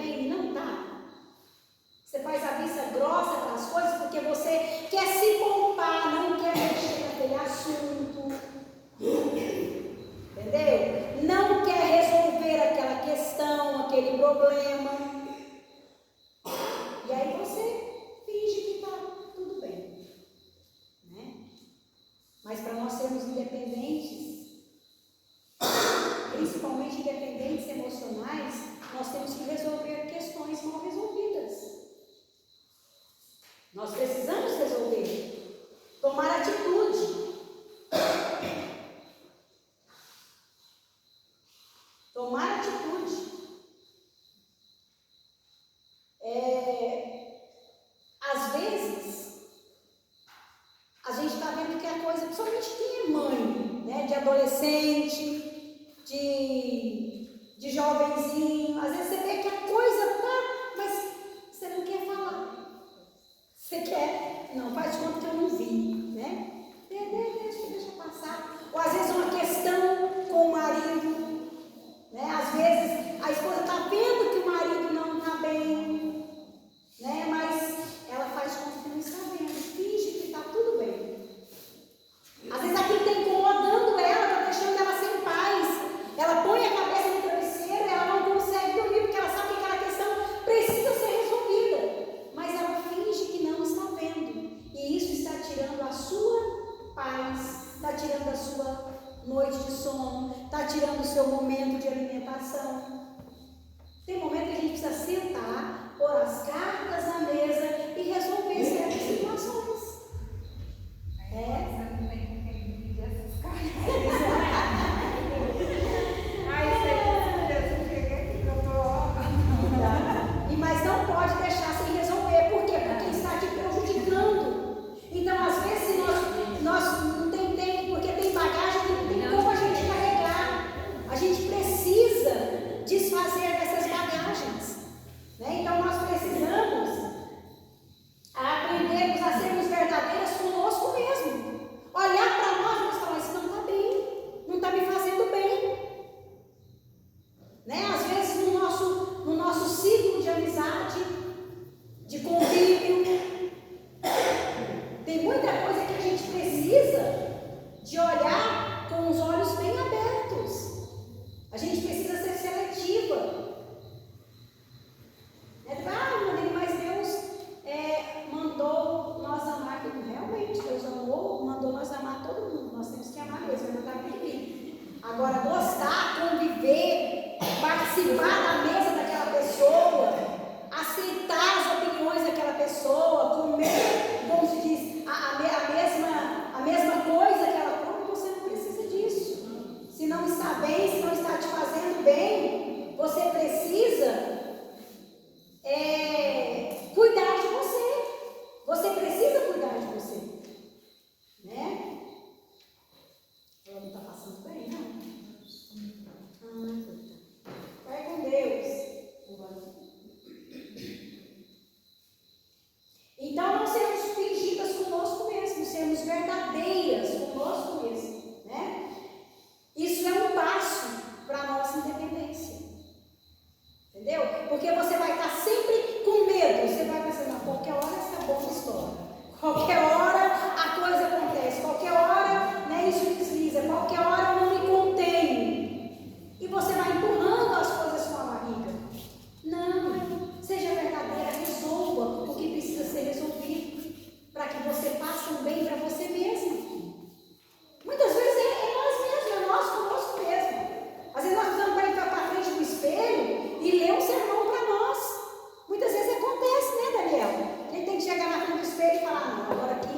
bem e não está? Você faz a vista grossa para as coisas porque você quer se poupar, não quer mexer naquele assunto. Entendeu? Não quer resolver aquela questão, aquele problema. E aí você finge que está tudo bem. Né? Mas para nós sermos independentes, principalmente independentes emocionais, nós temos que resolver questões mal resolvidas. Nós precisamos resolver, tomar atitude. Tomar atitude. Às vezes, a gente está vendo que a coisa, principalmente quem é mãe, né, de adolescente, de jovenzinho, às vezes você vê que a coisa tá, mas você não quer falar. Você quer, não, faz de conta que eu não vi, né? Deixa passar. Ou às vezes uma questão com o marido, né? Às vezes a esposa está vendo que o marido não está bem, né? Mas ela faz de conta que não está vendo, finge que está tudo bem. Às vezes aquilo está incomodando ela, está deixando ela sem paz. Ela põe a cabeça no travesseiro, ela não consegue dormir porque ela sabe que aquela questão precisa ser resolvida, mas ela finge que não está vendo. E isso está tirando a sua paz, está tirando a sua noite de sono, está tirando o seu momento de alimentação. Tem momento que a gente precisa sentar, pôr as cartas na mesa e resolver certas situações. Mas não pode deixar sem resolver. Por quê? Porque está te prejudicando. Então, às vezes, nós não tem tempo, porque tem bagagem que não tem como a gente carregar. A gente precisa desfazer dessas bagagens. Né? Então, nós precisamos aprendermos a sermos verdadeiras conosco mesmo. Olhar para nós e falar, isso não está bem, não está me fazendo bem. Né? Às vezes no nosso ciclo de amizade, de convívio, tem muita coisa que a gente precisa de olhar com os olhos bem abertos. A gente precisa ser seletiva. Mas Deus mandou nós amar. Realmente, Deus amou, mandou nós amar todo mundo. Nós temos que amar mesmo, mas não está ninguém. Agora, gostar, conviver, participar da mesa daquela pessoa, aceitar as opiniões daquela pessoa, comer, como se diz, a mesma coisa que ela come, você não precisa disso. Se não está bem, se não está te fazendo bem, você precisa cuidar de você. Você precisa cuidar de você. Né? Ela não está passando bem, não? Vai com Deus. Então, não sermos fingidas conosco mesmo, sermos verdadeiras conosco mesmo. Né? Isso é um passo para a nossa independência. Entendeu? Porque você vai estar sempre com medo. Você vai pensar, não, qualquer hora essa bomba estoura. Qualquer hora a coisa acontece. Qualquer hora, né, isso desliza. Qualquer hora eu não me contenho. E você vai empurrando as coisas com a barriga. Não. Seja verdadeira. Resolva o que precisa ser resolvido. Para que você faça um bem para você mesmo. Muitas vezes é nós mesmos. É nós conosco mesmo. Às vezes nós precisamos ir para frente do espelho e ler um sermão para nós. Muitas vezes acontece, né, Daniel? A gente tem que chegar na frente do espelho e falar, não, agora aqui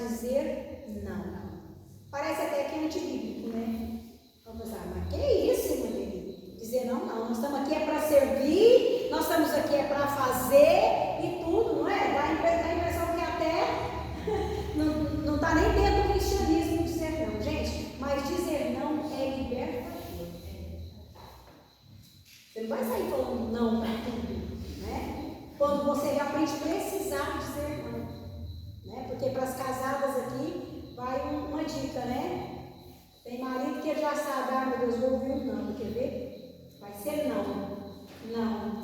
dizer não. Parece até que é antibíblico, né? Vamos pensar, mas que isso, irmã querida? Dizer não, não. Nós estamos aqui é para servir, nós estamos aqui é para fazer e tudo, não é? Dá a impressão que até não está nem dentro do cristianismo dizer não, gente. Mas dizer não é libertador. Você não vai sair falando não para tudo, né? Quando você realmente precisar dizer não, né? Porque para as casadas aqui vai uma dica, né? Tem marido que já sabe, meu Deus, vou ouvir um não, quer ver? Vai ser não,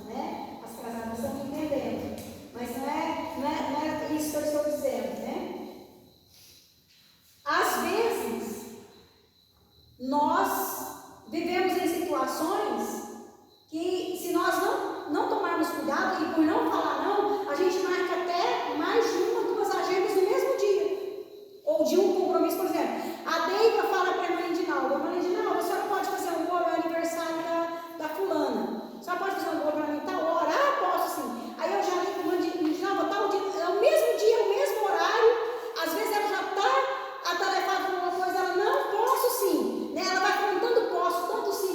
né? As casadas estão entendendo, mas não é isso que eu estou dizendo, né? Às vezes, nós vivemos em situações que, se nós não tomarmos cuidado e por não falar não, a gente marca até mais de uma, duas agendas no mesmo dia. Ou de um compromisso, por exemplo. A Deiva fala para a irmã Lindinalda, a senhora pode fazer um bolo no aniversário da fulana. A senhora pode fazer um bolo para mim tal hora? Ah, posso sim. Aí eu já ligo, irmã Lindinalda, tal dia, é o mesmo dia, o mesmo horário. Às vezes ela já está atarefada com alguma coisa, ela não, posso sim. Né? Ela vai contando posso, tanto sim.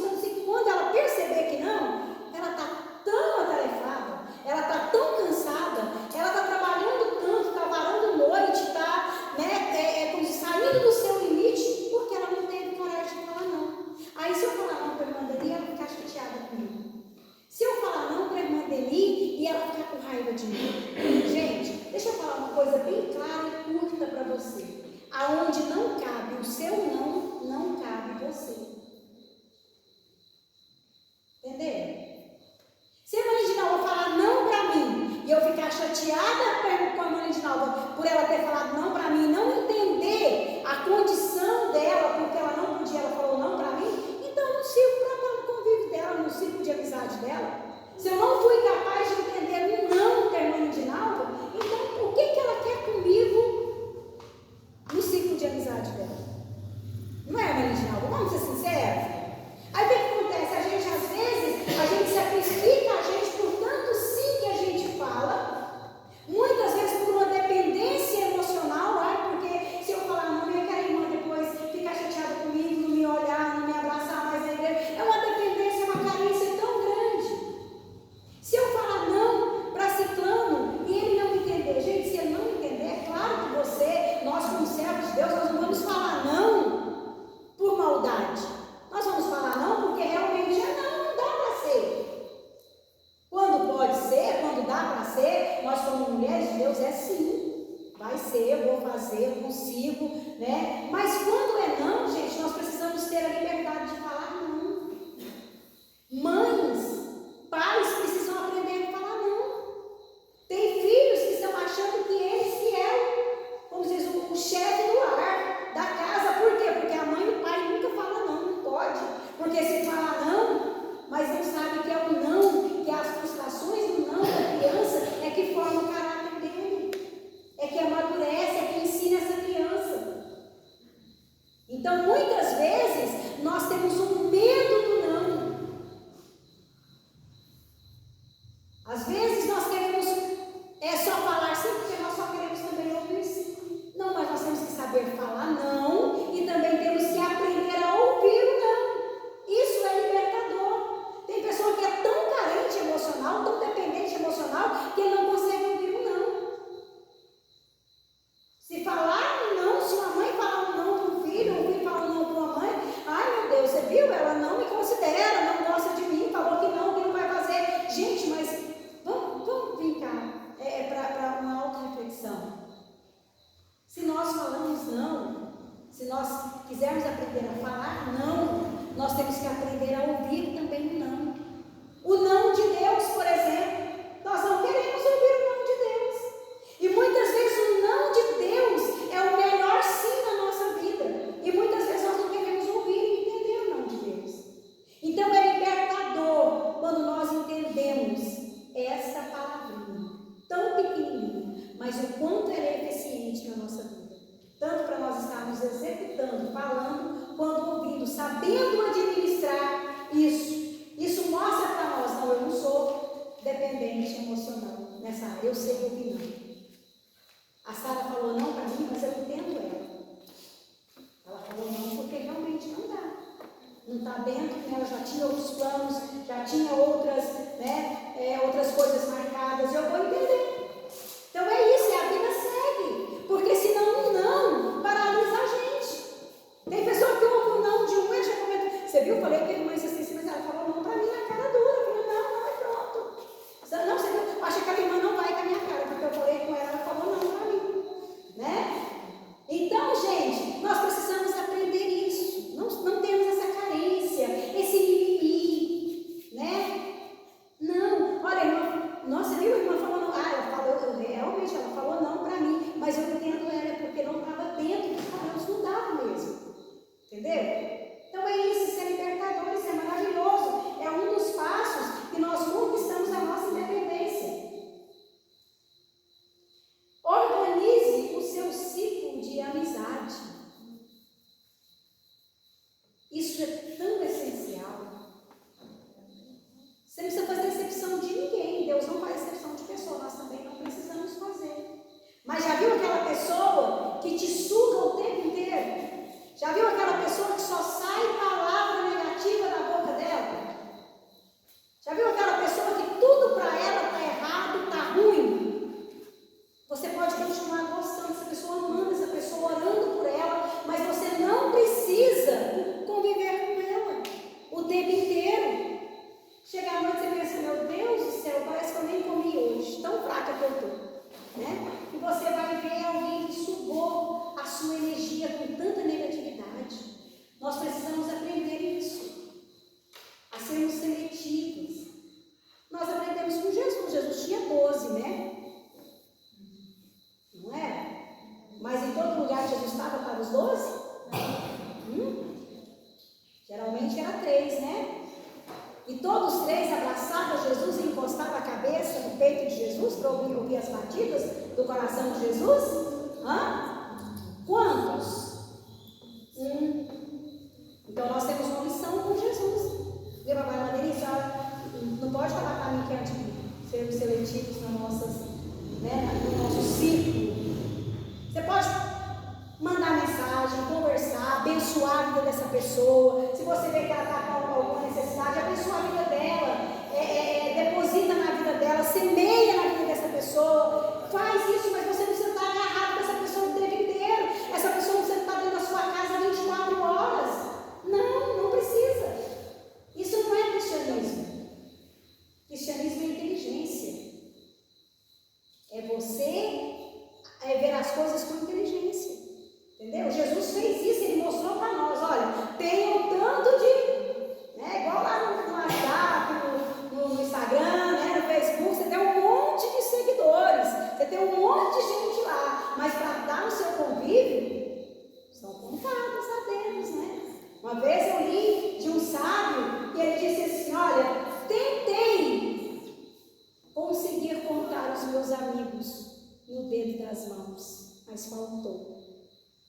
Quando ela perceber que não, ela está tão atarefada, ela está tão cansada, ela está trabalhando tanto, está varando noite, está, né, como se saindo do seu limite, porque ela não teve coragem de falar não. Aí se eu falar não para a irmã Deli, ela ficar chateada comigo. Se eu falar não para a irmã Deli e ela ficar com raiva de mim. Gente, deixa eu falar uma coisa bem clara e curta para você. Aonde não cabe o seu não, não cabe você. Entendeu? Se a irmã Lindinalda falar não para mim e eu ficar chateada com a irmã Lindinalda por ela ter falado não para mim, não entender a condição dela, porque ela não podia, ela falou não para mim, então eu não sirvo para estar no convívio dela, no círculo de amizade dela. Se eu não fui capaz de entender o não da irmã Lindinalda, então o que ela quer comigo no círculo de amizade dela? Não é, irmã Lindinalda? Vamos ser sinceros? Aí o que acontece? Às vezes, a gente sacrifica a gente por tanto sim que a gente fala, muitas vezes por uma dependência emocional, porque se eu falar não, eu quero a irmã depois ficar chateada comigo, não me olhar, não me abraçar mais na igreja. É uma dependência, uma carência tão grande. Se eu falar não para ciclano e ele não entender, gente, se ele não entender, é claro que nós como servos de Deus, nós não vamos falar não por maldade. Nós vamos falar não porque realmente não dá para ser. Quando pode ser, quando dá para ser, nós como mulheres de Deus é sim. Vai ser, eu vou fazer, eu consigo, né? Mas quando é não, gente, nós precisamos ter a liberdade de falar não. Mães, pais precisam aprender a falar não. Tem filhos que estão achando que eles que é, como diz, o chefe do lar, da casa. Por quê? Porque a mãe e o pai nunca falam não. Pode, porque se fala não, mas não sabe que é o não, que as frustrações do não da criança é que forma o caráter dele, é que amadurece, é que ensina essa criança. Então, muitas vezes, nós temos um medo do não. Às vezes, nós queremos só falar sim, porque nós só queremos também ouvir sim. Não, mas nós temos que saber falar não e também temos que aprender a ouvir o não. Isso é libertador. Tem pessoa que é tão carente emocional, tão dependente emocional, que ele não consegue ouvir o não. Se falar um não, se uma mãe falar um não para um filho, um filho falar um não para uma mãe, ai meu Deus, você viu? Ela não me considera, não gosta de mim, falou que não vai fazer. Gente, mas vamos vir cá para uma auto-reflexão. Se nós falamos não, se nós quisermos aprender a falar não, nós temos que aprender a ouvir também o não. O não de Deus, por exemplo, nós não queremos ouvir o não de Deus. E muitas vezes o não de Deus é o melhor sim na nossa vida. E muitas vezes nós não queremos ouvir e entender o não de Deus. Então é libertador quando nós entendemos essa palavrinha, tão pequenininha, mas o quanto ela é eficiente na nossa vida. Tanto para nós estarmos executando, falando, quanto ouvindo, sabendo administrar isso. Isso mostra para nós, não, eu não sou dependente emocional nessa área, eu sei ouvir não. A Sara falou não para mim, mas eu entendo lá dentro, né? Ela já tinha outros planos, já tinha outras, né, outras coisas marcadas, e eu vou entender. Então é isso, a vida segue, porque senão um não paralisa a gente. Tem pessoa que ouve um não de um, e já comenta, você viu, eu falei que a irmã disse assim, mas ela falou não para mim na cara dura, eu falei, não, é pronto. Não, você viu, acha que a irmã não vai com a minha cara, porque eu falei com ela, ela falou não para mim, né? Então, gente, nós precisamos aprender isso, não temos essa carência, esse mimimi, né? Não, olha, irmã, nossa, viu, a irmã falou, ela falou, realmente, ela falou não para mim, mas eu entendo ela, porque não estava dentro dos padrões, não dava mesmo, entendeu? Então é isso, ser libertador, isso é maravilhoso, é um dos passos que nós conquistamos a nossa independência. Organize o seu ciclo de amizade. Isso é tão essencial. Você não precisa fazer exceção de ninguém. Deus não faz exceção de pessoa. Nós também não precisamos fazer. Mas já viu aquela pessoa que te suga o tempo inteiro? Já viu aquela pessoa que só sai palavra negativa da boca dela? Já viu aquela pessoa que tudo para ela está errado, está ruim? Você pode continuar gostando dessa pessoa, amando essa pessoa, orando por ela, mas você não precisa conviver com ela o tempo inteiro. Chega à noite e você pensa, meu Deus do céu, parece que eu nem comi hoje, tão fraca que eu estou, né? E você vai ver alguém que sugou a sua energia com tanta negatividade. Nós precisamos aprender isso, a sermos seletivos. Nós aprendemos com Jesus tinha 12, né? Não é? Mas em todo lugar que Jesus estava para os 12? Geralmente era 3, né? E todos os 3 abraçavam Jesus e encostavam a cabeça no peito de Jesus para ouvir as batidas do coração de Jesus? Quantos? 1. Então nós temos uma missão com Jesus. Lembra a Maria, não pode falar para mim que é de sermos seletivos nas nossas, né, no nosso ciclo. Você pode mandar mensagem, conversar, abençoar a vida dessa pessoa. Se você vê que ela está com alguma necessidade, abençoa a vida dela, deposita na vida dela, semeia na vida dessa pessoa. Faz isso, mas você não precisa estar agarrado com essa pessoa o tempo inteiro. Essa pessoa não precisa estar dentro da sua casa 24 horas. Não precisa. Isso não é cristianismo. Cristianismo é inteligência. É você ver as coisas com inteligência. Entendeu? Jesus fez isso, ele mostrou para nós, olha, tem um tanto de, né, igual lá no WhatsApp, no Instagram, né, no Facebook, você tem um monte de seguidores, você tem um monte de gente lá, mas para dar no seu convívio, são contados a dedos, né? Uma vez eu li de um sábio, e ele disse assim, olha, tentei conseguir contar os meus amigos no dedo das mãos, mas faltou,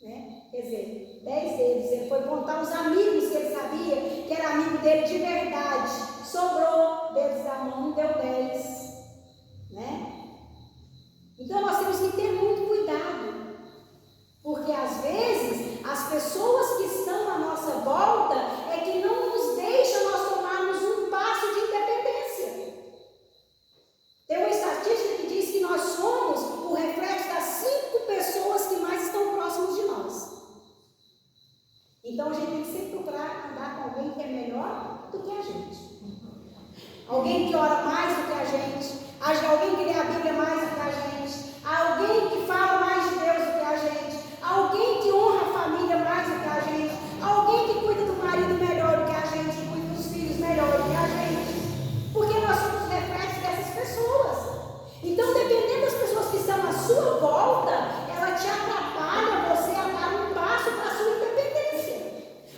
né? Quer dizer, 10 dedos, ele foi contar os amigos que ele sabia que era amigo dele de verdade, sobrou dedos da mão, não deu 10, né? Então nós temos que ter muito cuidado, porque às vezes as pessoas que estão à nossa volta é que não nos deixam nós tomarmos um passo de independência. Tem uma estatística que diz que nós somos o reflexo das 5 pessoas que mais estão próximos de nós. Então a gente tem que sempre procurar andar com alguém que é melhor do que a gente. Alguém que ora mais do que a gente. Alguém que lê a Bíblia mais do que a gente. Alguém que fala mais de Deus do que a gente. Alguém que honra a família mais do que a gente. Alguém que cuida do marido melhor do que a gente. Que cuida dos filhos melhor do que a gente. Porque nós somos reflexos dessas pessoas. Então, dependendo das pessoas que estão à sua volta, ela te atrapalha você a dar um passo para a sua independência.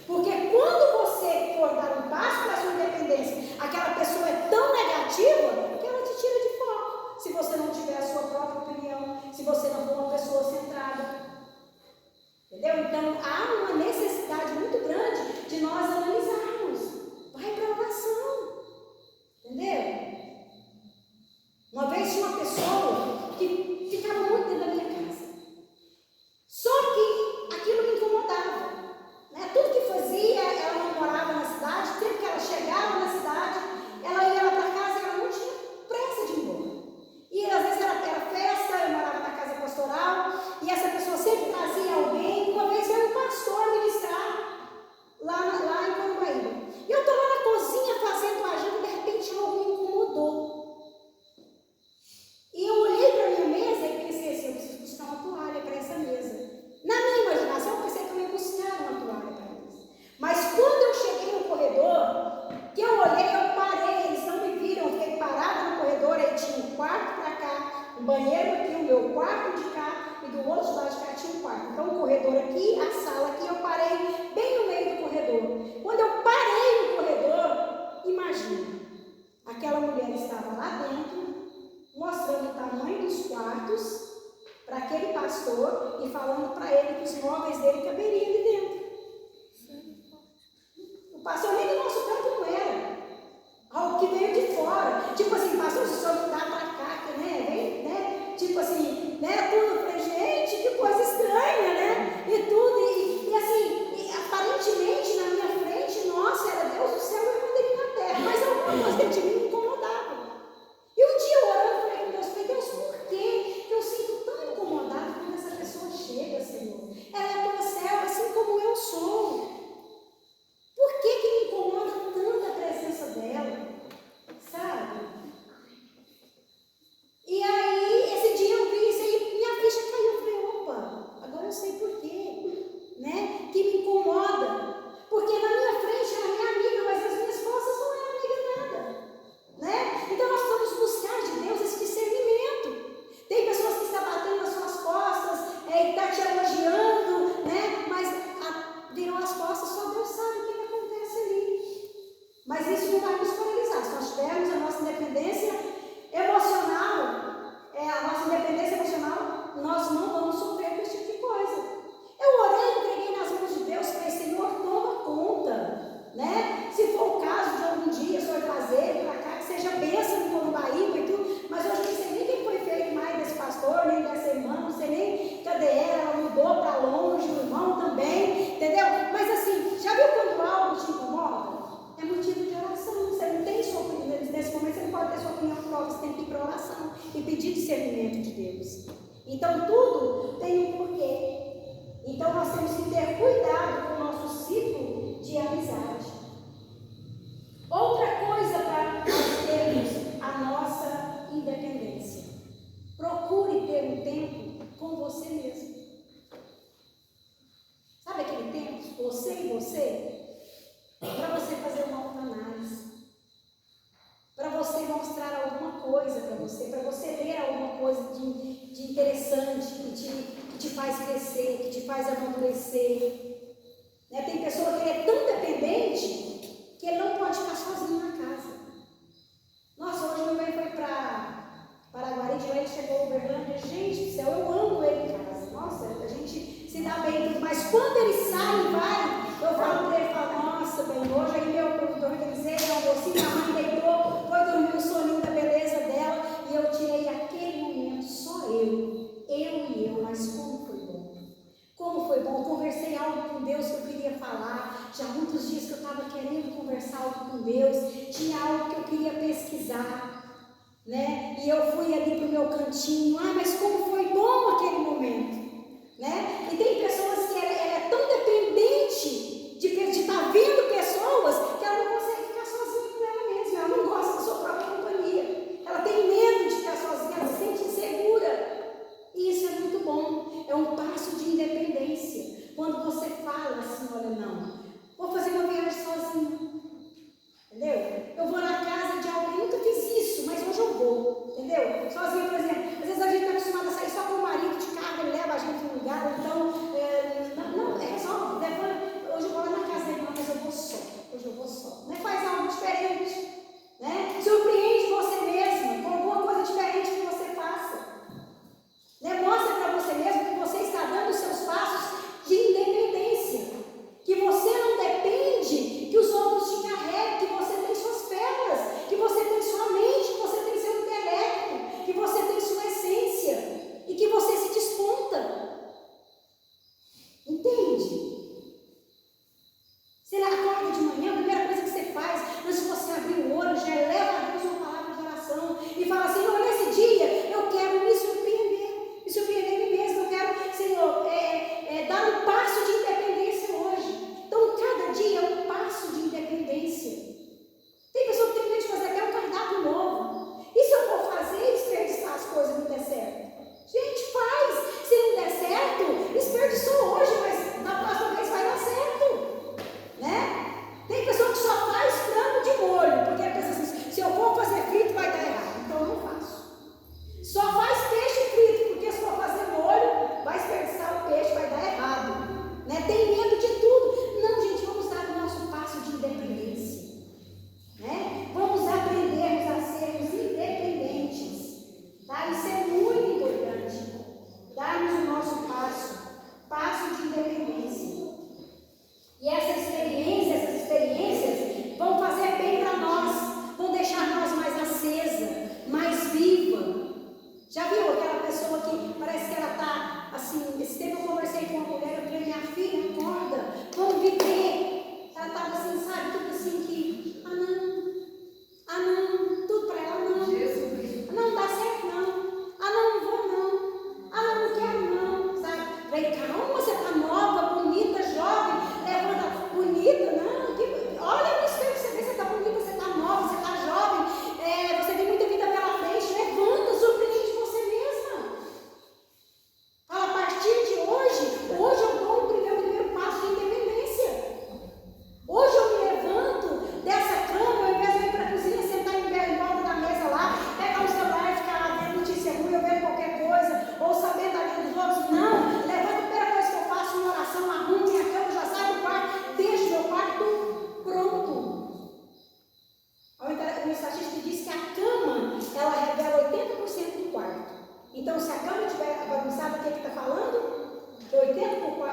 Porque quando você for dar um passo para a sua independência, aquela pessoa é tão negativa que ela te tira de foco. Se você não tiver a sua própria opinião, se você não for uma pessoa centrada. Entendeu? Então, há uma necessidade muito grande de nós analisarmos. Vai para a oração. Entendeu? Uma vez tinha uma pessoa que ficava muito dentro da minha casa. Só que aquilo me incomodava. Né? Tudo que fazia, ela não morava na cidade, banheiro aqui, o meu quarto de cá, e do outro lado de cá tinha um quarto. Então o corredor aqui, a sala aqui, eu parei bem no meio do corredor. Quando eu parei no corredor, imagina, aquela mulher estava lá dentro, mostrando o tamanho dos quartos para aquele pastor e falando para ele que os móveis dele caberiam ali dentro. O pastor nem do nosso campo não era. Algo que veio de fora. Tipo assim, pastor, se o senhor não dá para cá, né? Vem, né? Tipo assim, né? Tudo. Eu falei, gente, que coisa estranha, né? E tudo. E assim, aparentemente na minha frente, nossa, era Deus do céu e poderia na terra. Mas alguma coisa dentro de mim me incomodava. E um dia eu orando, falei com Deus, por que eu sinto tão incomodado quando essa pessoa chega, Senhor? Ela é tua serva, assim como eu sou. Por que me incomoda tanto a presença dela? Sabe? E aí, esse dia eu vi isso aí, minha ficha caiu. Eu falei, opa, agora eu sei por quê, né? Que me incomoda. Porque na minha frente ela é minha amiga, mas as minhas costas não é amiga nada, né? Então nós vamos buscar de Deus esse discernimento. Tem pessoas que estão batendo nas suas costas, está te elogiando, né? Mas virou as costas, só Deus sabe o que acontece ali. Mas isso não vai nos paralisar. Se nós tivermos a nossa independência emocional, nós não vamos sofrer com esse tipo de coisa. Eu orei, entreguei nas mãos de Deus, falei, Senhor, toma conta, né? Se for o caso de algum dia o Senhor trazer para cá, que seja bênção no Corumbaíba e tudo, mas hoje eu não sei nem quem foi feito mais desse pastor, nem dessa irmã, não sei nem cadê ela mudou para longe, o irmão também, entendeu? Mas assim, já viu quando algo te incomoda? É motivo de oração. Você não tem sua opinião, nesse momento você não pode ter sua opinião própria, você tem que ir para oração e pedir discernimento de Deus. Então tudo tem um porquê. Então nós temos que ter cuidado com o nosso ciclo de amizade. Outra coisa para nós termos a nossa independência. Procure ter um tempo com você mesmo. Sabe aquele tempo? Você e você? Para você fazer uma autoanálise, para você mostrar alguma coisa para você ler alguma coisa de interessante, que te faz crescer, que te faz amadurecer. Né? Tem pessoa que é tão dependente que ele não pode ficar sozinho na casa. Nossa, hoje meu bem foi para Paraguari, de lá ele chegou ao Uberlândia, gente do céu, eu amo ele em casa. Nossa, a gente se dá bem tudo, mas quando ele sai e vai, eu falo para ele, nossa, bem, hoje aí meu organizei, almocei, a mãe deitou, foi dormir o soninho da beleza dela, e eu tirei aquele momento, só eu e eu, mas como foi bom. Como foi bom, conversei algo com Deus que eu queria falar, já há muitos dias que eu estava querendo conversar algo com Deus, tinha algo que eu queria pesquisar, né? E eu fui ali para o meu cantinho, mas como foi bom aquele momento, né? E tem pessoas que ela é tão dependente de estar vendo pessoas que ela não consegue ficar sozinha com ela mesma, ela não gosta da sua própria companhia, ela tem medo de ficar sozinha, ela se sente insegura. E isso é muito bom, é um passo de independência. Quando você fala assim, olha, não, vou fazer uma viagem sozinha, entendeu? Eu vou na casa de alguém, nunca fiz isso, mas hoje eu vou, entendeu? Sozinha, por exemplo, às vezes a gente está acostumada a sair só com o marido de carro, ele leva a gente em um lugar, então, hoje eu vou lá na casa da irmã, mas eu vou só, hoje eu vou só. Né? Faz algo diferente, né? Surpreende você mesma com alguma coisa diferente que você faça. Né? Mostra para você mesmo que você está dando os seus passos de independência, que você não depende que os outros te carreguem, que você tem suas pernas, que você tem sua mente, que você tem seu intelecto, que você tem sua essência e que você se desponta. Entende? Você acorda de manhã, a primeira coisa que você faz, antes de você abrir o olho, já eleva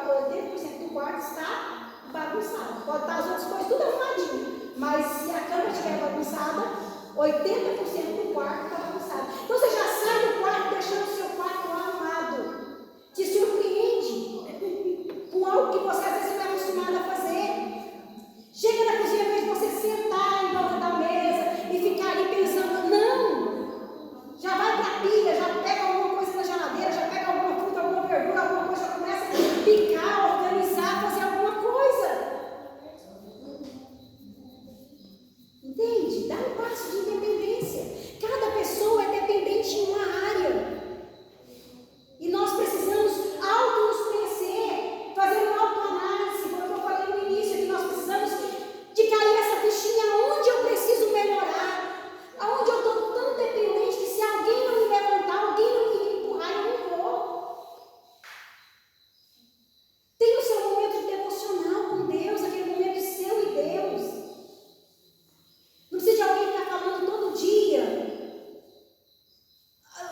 80% do quarto está bagunçado. Pode estar as outras coisas tudo arrumadinho, mas se a cama estiver bagunçada, 80% do quarto está bagunçado. Então você já sai do quarto deixando o seu quarto arrumado. Te surpreende com algo que você às vezes não é acostumado a fazer. Chega na cozinha, ao invés de você sentar em volta da mesa e ficar ali pensando, não! Já vai para a pia, já pega alguma coisa na geladeira, já pega alguma fruta, alguma verdura, alguma coisa, já começa a picar, organizar, fazer alguma coisa. Entende? Dá um passo de independência. Cada pessoa é dependente em uma área. E nós precisamos nos conhecer, fazer uma autoanálise, como eu falei no início, que nós precisamos de cair essa fichinha onde eu preciso melhorar, aonde eu estou tão dependente que se alguém não me levantar, alguém não me empurrar, eu não vou. Tem o seu momento devocional com Deus, aquele momento seu e Deus. Não precisa de alguém que está falando todo dia.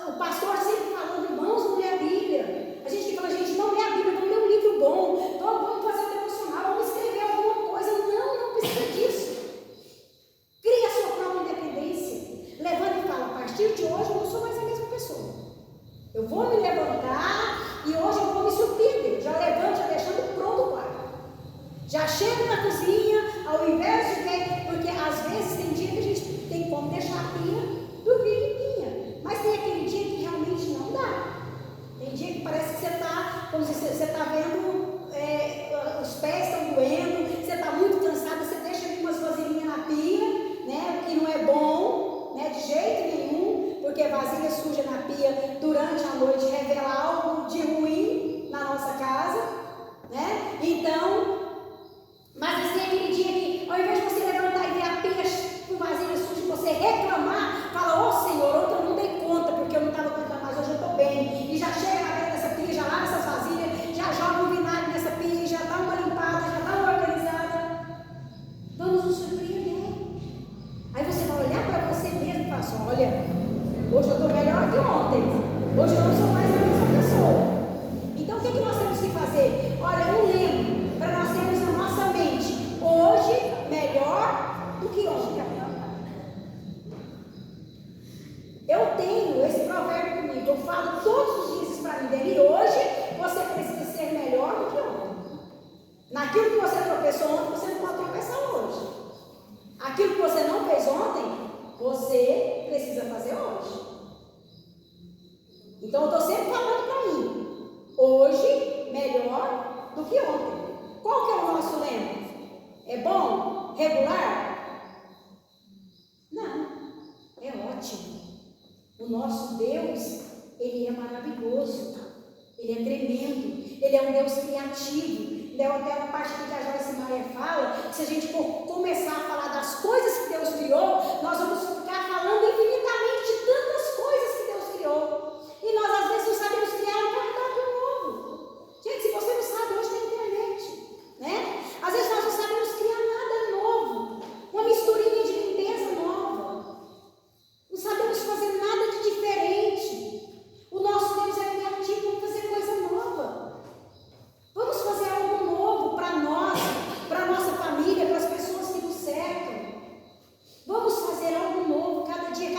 O pastor sempre falando, irmãos, não lê a Bíblia. A gente que fala, gente, não lê a Bíblia, vamos ler um livro bom, vamos fazer um devocional, vamos escrever alguma coisa. Não precisa disso. Cria a sua própria independência. Levanta e fala, a partir de hoje eu não sou mais a mesma pessoa. Eu vou me levantar e hoje eu vou me surpreender. Já levanto, já deixando pronto o quarto. Já chego na cozinha, ao invés de ter, porque às vezes tem dia que a gente tem como deixar a pia dormir limpinha. Mas tem aquele dia que realmente não dá. Tem dia que parece que você está, como se você está vendo, os pés estão doendo, você está muito cansado, você deixa ali umas vasilhinhas na pia, né? O que não é bom, né? De jeito nenhum, porque vasilha suja na pia durante a noite revela algo de ruim na nossa casa, né? Então, mas tem aquele dia que, ao invés de você levantar e ver a pia com vasilha suja, você reclamar, fala, ô Senhor, ontem eu não dei conta, porque eu não estava aguentando mais, hoje eu estou bem. E já chega na beira dessa pia, já lava essas vasilhas, já joga um vinagre nessa pia, já dá uma limpada, já dá uma organizada. Vamos nos surpreender. Aí você vai olhar para você mesmo e falar assim, olha, hoje eu estou melhor que ontem. Hoje eu não sou mais a mesma pessoa. Então o que nós temos que fazer? Olha, um lema para nós termos na nossa mente, hoje melhor do que ontem. Eu tenho esse provérbio comigo, eu falo todos os dias para mim dele, hoje você precisa ser melhor do que ontem. Naquilo que você tropeçou ontem, você não pode tropeçar hoje. Aquilo que você não fez ontem, você precisa fazer hoje. Então eu estou sempre falando para mim, hoje melhor do que ontem. Qual que é o nosso lema? É bom? Regular? Não, é ótimo. O nosso Deus, Ele é maravilhoso, Ele é tremendo, Ele é um Deus criativo. Até uma parte que a Joyce Meyer fala, que se a gente for começar a falar das coisas que Deus criou, nós vamos ficar falando infinitamente de tantas coisas que Deus criou. E nós às vezes não sabemos criar um cardápio novo. Gente, se você não sabe, hoje tem internet, né? Às vezes nós não sabemos criar nada novo, uma misturinha de limpeza nova. Não sabemos fazer nada de diferente. O nosso Deus é criativo, vamos fazer coisa nova. Vamos fazer algo novo para nós, para a nossa família, para as pessoas que nos cercam. Vamos fazer algo novo cada dia,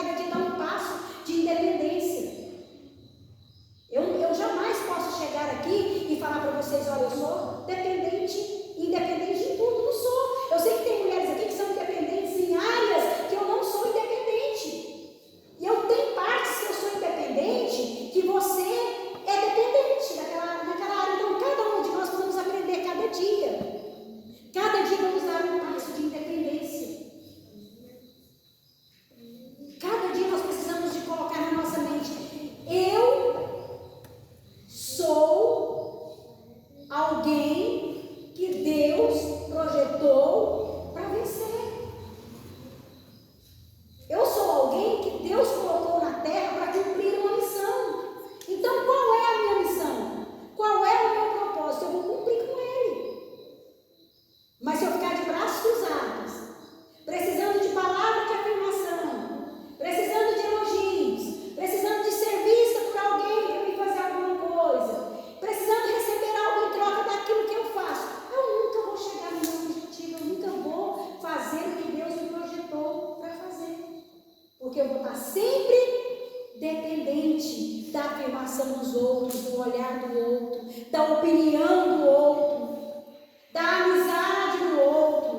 observação dos outros, do olhar do outro, da opinião do outro, da amizade do outro.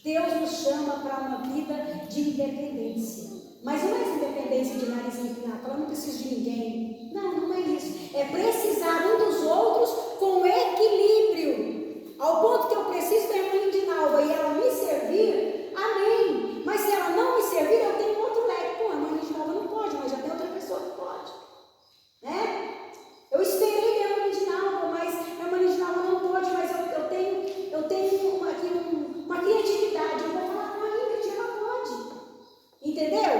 Deus nos chama para uma vida de independência. Mas não é essa independência de nariz empinado, eu não preciso de ninguém. Não, não é isso. É precisar um dos outros com equilíbrio. Ao ponto que eu preciso da irmã Lindinalva e ela me servir, amém. Mas se ela não me servir, eu tenho outro leque. Pô, a irmã Lindinalva não pode, mas já tem outra pessoa que pode. Né? Eu esperei a irmã Lindinalva, mas a irmã Lindinalva não pode, mas eu tenho uma criatividade. Eu vou falar com a Ingrid, ela pode. Entendeu?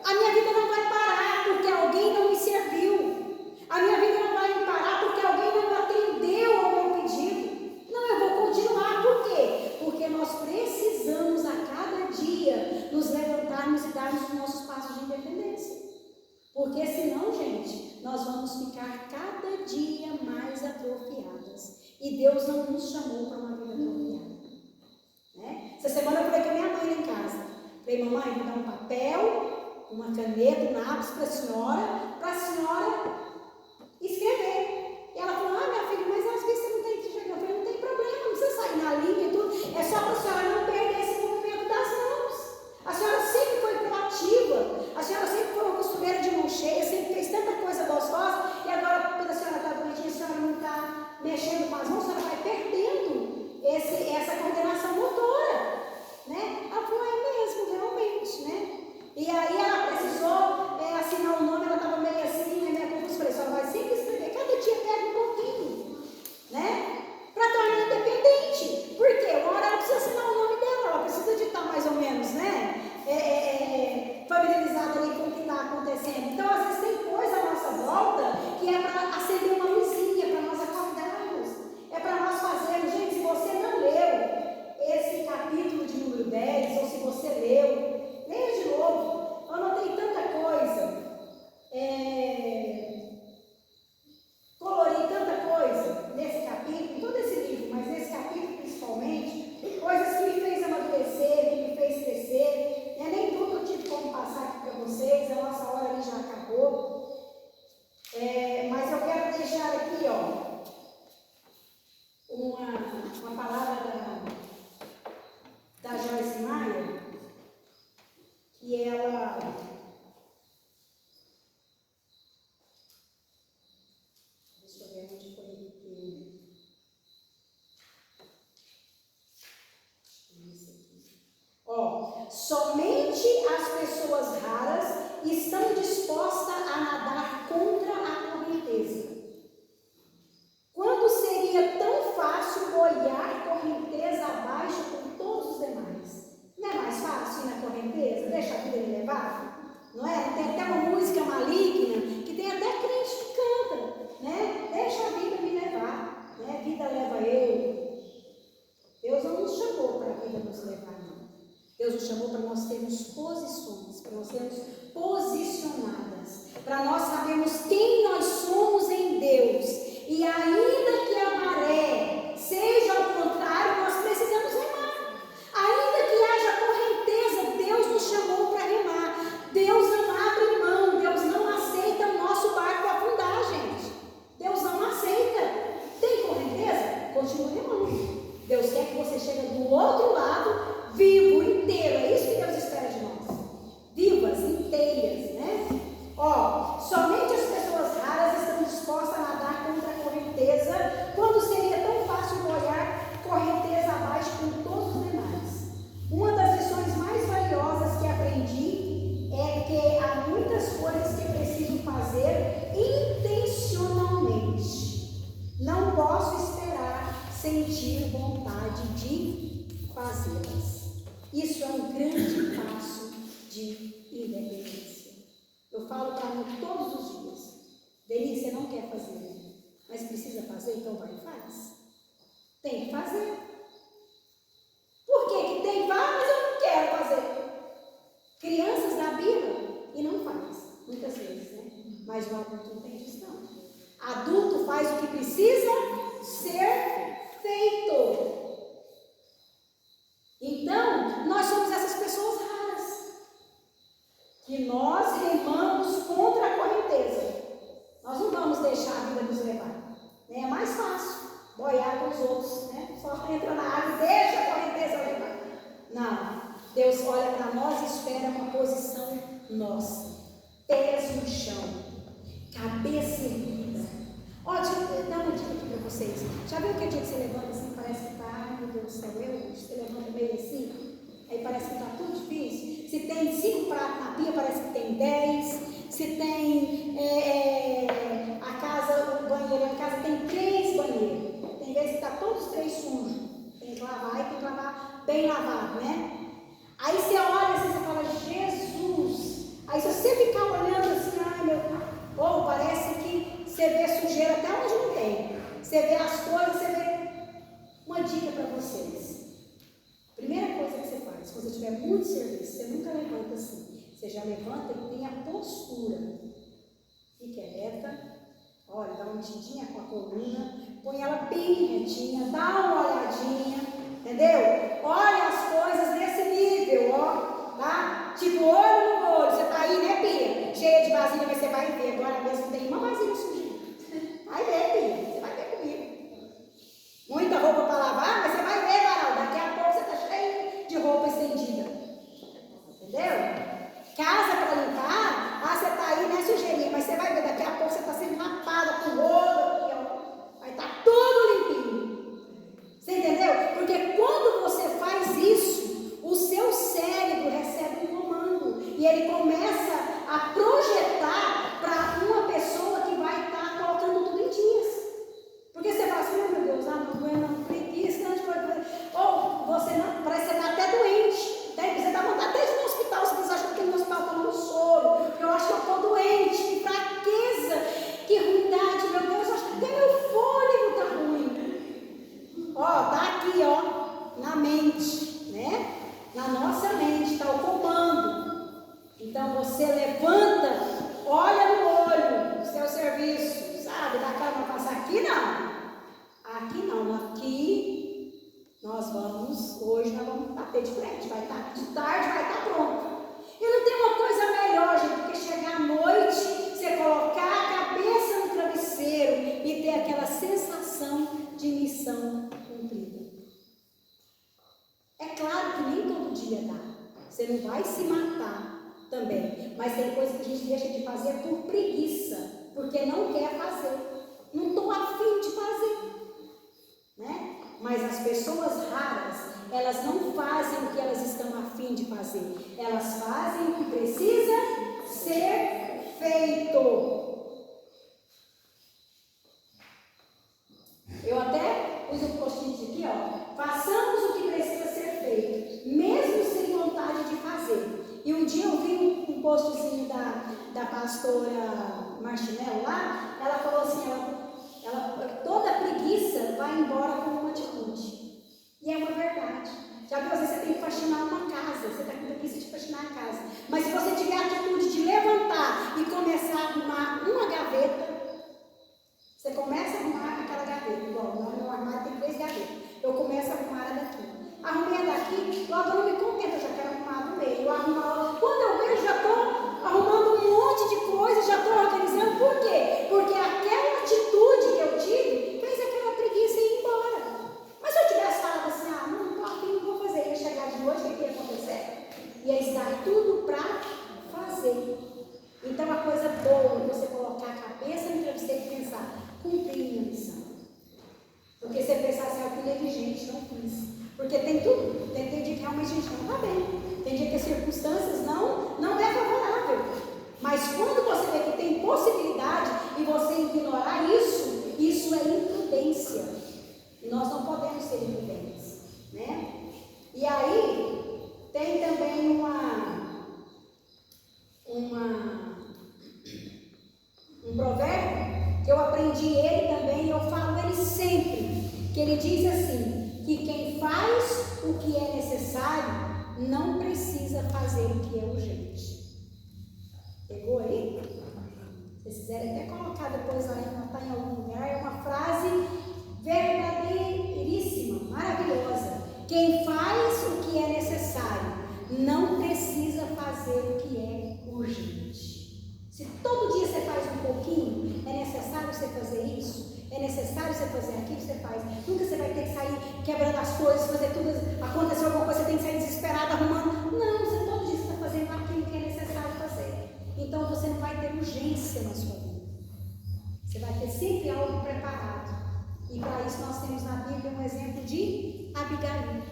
A minha vida não vai parar porque alguém não me serviu. A minha vida não vai parar porque alguém não atendeu ao meu pedido. Não, eu vou continuar. Por quê? Porque nós precisamos a cada dia nos levantarmos e darmos os nossos passos de independência. Porque senão, gente, nós vamos ficar cada dia mais atrofiadas. E Deus não nos chamou para uma vida atrofiada. Né? Essa semana eu falei com a minha mãe lá em casa. Falei, mamãe, vou dar um papel, uma caneta, um lápis para a senhora escrever. E ela falou, minha filha, mas às vezes você não tem que chegar. Eu falei, não tem problema, não precisa sair na linha e tudo. É só para a senhora não perder esse movimento das mãos. A senhora sempre foi proativa. A senhora sempre foi uma costureira de mão cheia, sempre fez tanta coisa gostosa. E agora, quando a senhora está bonitinha, a senhora não está mexendo com as mãos, a senhora vai perdendo essa coordenação motora. Né? Ela falou, é mesmo, realmente, né? E aí ela precisou assinar o nome, ela estava meio assim, né? Minha confusa, falei, só vai sempre escrever, cada dia pega um pouquinho, né? Para tornar independente. Por quê? Uma hora ela precisa assinar o nome dela, ela precisa de estar mais ou menos, né? Familiarizada ali com o que está acontecendo. Então, às vezes tem coisa à nossa volta que é para acender uma luzinha, para nós acordarmos, é para nós fazermos. Gente, se você não leu esse capítulo de número 10, ou se você leu, leia de novo. Eu anotei tanta coisa, colori tanta coisa nesse capítulo, em todo esse livro, mas nesse capítulo principalmente, coisas que me fez amadurecer, que me fez crescer. Nem tudo eu tive como passar aqui para vocês, a nossa hora ali já acabou. Mas eu quero deixar aqui, uma palavra da Joyce Meyer, que ela deixa eu ver onde foi que somente as pessoas raras estão dispostas a nadar contra a correnteza. Quando seria tão fácil boiar correnteza abaixo com todos os demais? Não é mais fácil ir na correnteza? Deixa a vida me levar? Não é? Tem até uma música maligna que tem até crente que canta, né? Deixa a vida me levar, né? Vida leva eu. Deus não nos chamou para a vida nos levar, não. Deus nos chamou para nós termos posições, para nós sermos posicionadas, para nós sabermos quem nós somos em Deus. E ainda que a maré seja ao contrário, nós precisamos remar. Ainda que haja correnteza, Deus nos chamou para remar. Deus não abre mão, Deus não aceita o nosso barco afundar, gente. Deus não aceita. Tem correnteza? Continue remando. Deus quer que você chegue do outro lado vivo, inteiro. É isso que Deus espera de nós. Vivas, inteiras, né? Somente as pessoas raras estão dispostas a nadar contra a correnteza, quando seria tão fácil boiar correnteza abaixo com todos os demais. Uma das lições mais valiosas que aprendi é que há muitas coisas que preciso fazer intencionalmente. Não posso esperar sentir vontade de fazê-las. Isso é um grande passo de independência. Eu falo para mim todos os dias, Denise, você não quer fazer, mas precisa fazer, então vai e faz. Tem que fazer. Por que tem que fazer, mas eu não quero fazer? Crianças dá birra e não faz, muitas vezes, né? Mas o adulto não tem isso, não. Adulto faz o que precisa ser feito. Então, nós somos essas pessoas raras, que nós remamos contra a correnteza. atmosfera, uma posição nossa. Pés no chão, cabeça erguida. Ó, deixa eu dar uma dica aqui para vocês. Já viu que dia que você levanta assim, parece que está, ai meu Deus do céu, você levanta meio assim, aí parece que está tudo difícil. Se tem 5 pratos na pia, parece que tem 10. Se tem a casa, o banheiro em casa tem 3 banheiros. Tem vezes que está todos 3 sujos. Tem que lavar e tem que lavar bem lavado, né? Aí você olha assim, você fala, Jesus. Aí se você ficar olhando assim, ai meu Deus, ou parece que você vê sujeira até onde não tem. Você vê as coisas, você vê. Uma dica para vocês. Primeira coisa que você faz, quando você tiver muito serviço, você nunca levanta assim. Você já levanta e tem a postura. Fica ereta. Olha, dá uma mexidinha com a coluna. Põe ela bem retinha, dá uma olhadinha. Entendeu? Olha as coisas nesse nível, ó. Tá? Tipo, olho no olho. Você tá aí, né, Pia? Cheia de vasilha, mas você vai ver. Agora mesmo tem uma vasilha sujinha. Vai ver, Pia. Você vai ver comigo. Muita roupa para lavar, mas você vai ver, Varal. Daqui a pouco você tá cheio de roupa estendida. Entendeu? Casa para limpar, você está aí, né, sujeirinha, mas você vai ver, daqui a pouco você está sendo lapada com rolo aqui, ó. Vai estar tudo limpinho. Você entendeu? Porque quando você faz isso, o seu cérebro recebe um comando e ele começa a projetar para uma pessoa que vai estar colocando tudo em dias. Porque você fala assim, meu Deus, não, preguiça, ou você não, parece que você está até doente. Você dá vontade até de ir no hospital, se você acha que no hospital está no soro, eu acho que eu estou doente, que fraqueza, que ruindade, meu Deus, eu acho que até meu fôlego está ruim. Ó, está aqui, ó, na mente, né? Na nossa mente está o comando. Então você levanta, olha no olho, seu serviço, sabe? Dá calma passar aqui não. Aqui não, aqui. Nós vamos, hoje nós vamos bater de frente, vai estar de tarde, vai estar pronto. E não tem uma coisa melhor, gente, do que chegar à noite, você colocar a cabeça no travesseiro e ter aquela sensação de missão cumprida. É claro que nem todo dia dá, você não vai se matar também, mas tem coisa que a gente deixa de fazer por preguiça, porque não quer fazer, não estou afim de fazer, né? Mas as pessoas raras, elas não fazem o que elas estão a fim de fazer. Elas fazem o que precisa ser feito. Eu até pus um post-it aqui, ó. Façamos o que precisa ser feito, mesmo sem vontade de fazer. E um dia eu vi um postzinho da pastora Martinello lá, ela falou assim, toda preguiça vai embora com uma atitude. E é uma verdade. Já viu, às vezes você tem que faxinar uma casa, você está com preguiça de faxinar a casa. Mas se você tiver a atitude de levantar e começar a arrumar uma gaveta, você começa a arrumar aquela gaveta. Igual no meu armário tem 3 gavetas. Eu começo a arrumar a daqui. Arrumei a daqui, logo eu não me contento, eu já quero arrumar do meio. Eu arrumo a... Quando eu vejo, já estou arrumando um monte de coisa, já estou organizando. Por quê? Porque aquela atitude que eu tive fez aquela preguiça ir embora. Mas se eu tivesse falado assim, não estou afim, não vou fazer, ia chegar de noite, o que ia acontecer? Ia estar tudo para fazer. Então a coisa boa é você colocar a cabeça no travesseiro e pensar, cumprir minha missão. Porque você pensar assim, eu fui negligente, não fiz. Porque tem tudo, tem dia que realmente a gente não está bem. Tem dia que as circunstâncias não é favorável. Mas quando você vê que tem possibilidade e você ignorar isso, isso é imprudência. E nós não podemos ser imprudentes, né? E aí, tem também um provérbio que eu aprendi ele também, e eu falo ele sempre, que ele diz assim, que quem faz o que é necessário não precisa fazer o que é urgente. Pegou aí? Se vocês quiserem até colocar depois lá, anotar em algum lugar, é uma frase verdadeiríssima, maravilhosa. Quem faz o que é necessário não precisa fazer o que é urgente. Se todo dia você faz um pouquinho, é necessário você fazer isso? É necessário você fazer aquilo, você faz. Nunca você vai ter que sair quebrando as coisas, fazer tudo, aconteceu alguma coisa, você tem que sair desesperado, arrumando. Não, você todo dia está fazendo vai ter urgência na sua vida. Você vai ter sempre algo preparado. E para isso nós temos na Bíblia um exemplo de Abigail.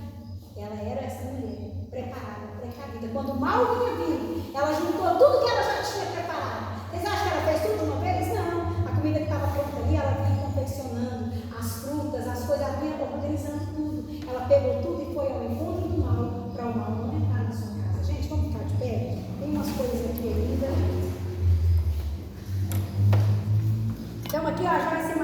Ela era essa mulher preparada, precavida. Quando o mal vinha vindo, ela juntou tudo que ela já tinha preparado. Vocês acham que ela fez tudo de uma vez? Não. A comida que estava pronta ali, ela vinha confeccionando as frutas, as coisas, ela vinha organizando tudo. Ela pegou tudo e foi ao encontro do mal, para o mal não entrar na sua casa. Gente, vamos ficar de pé? Tem umas coisas aqui ainda. Então aqui, ó, já vai ser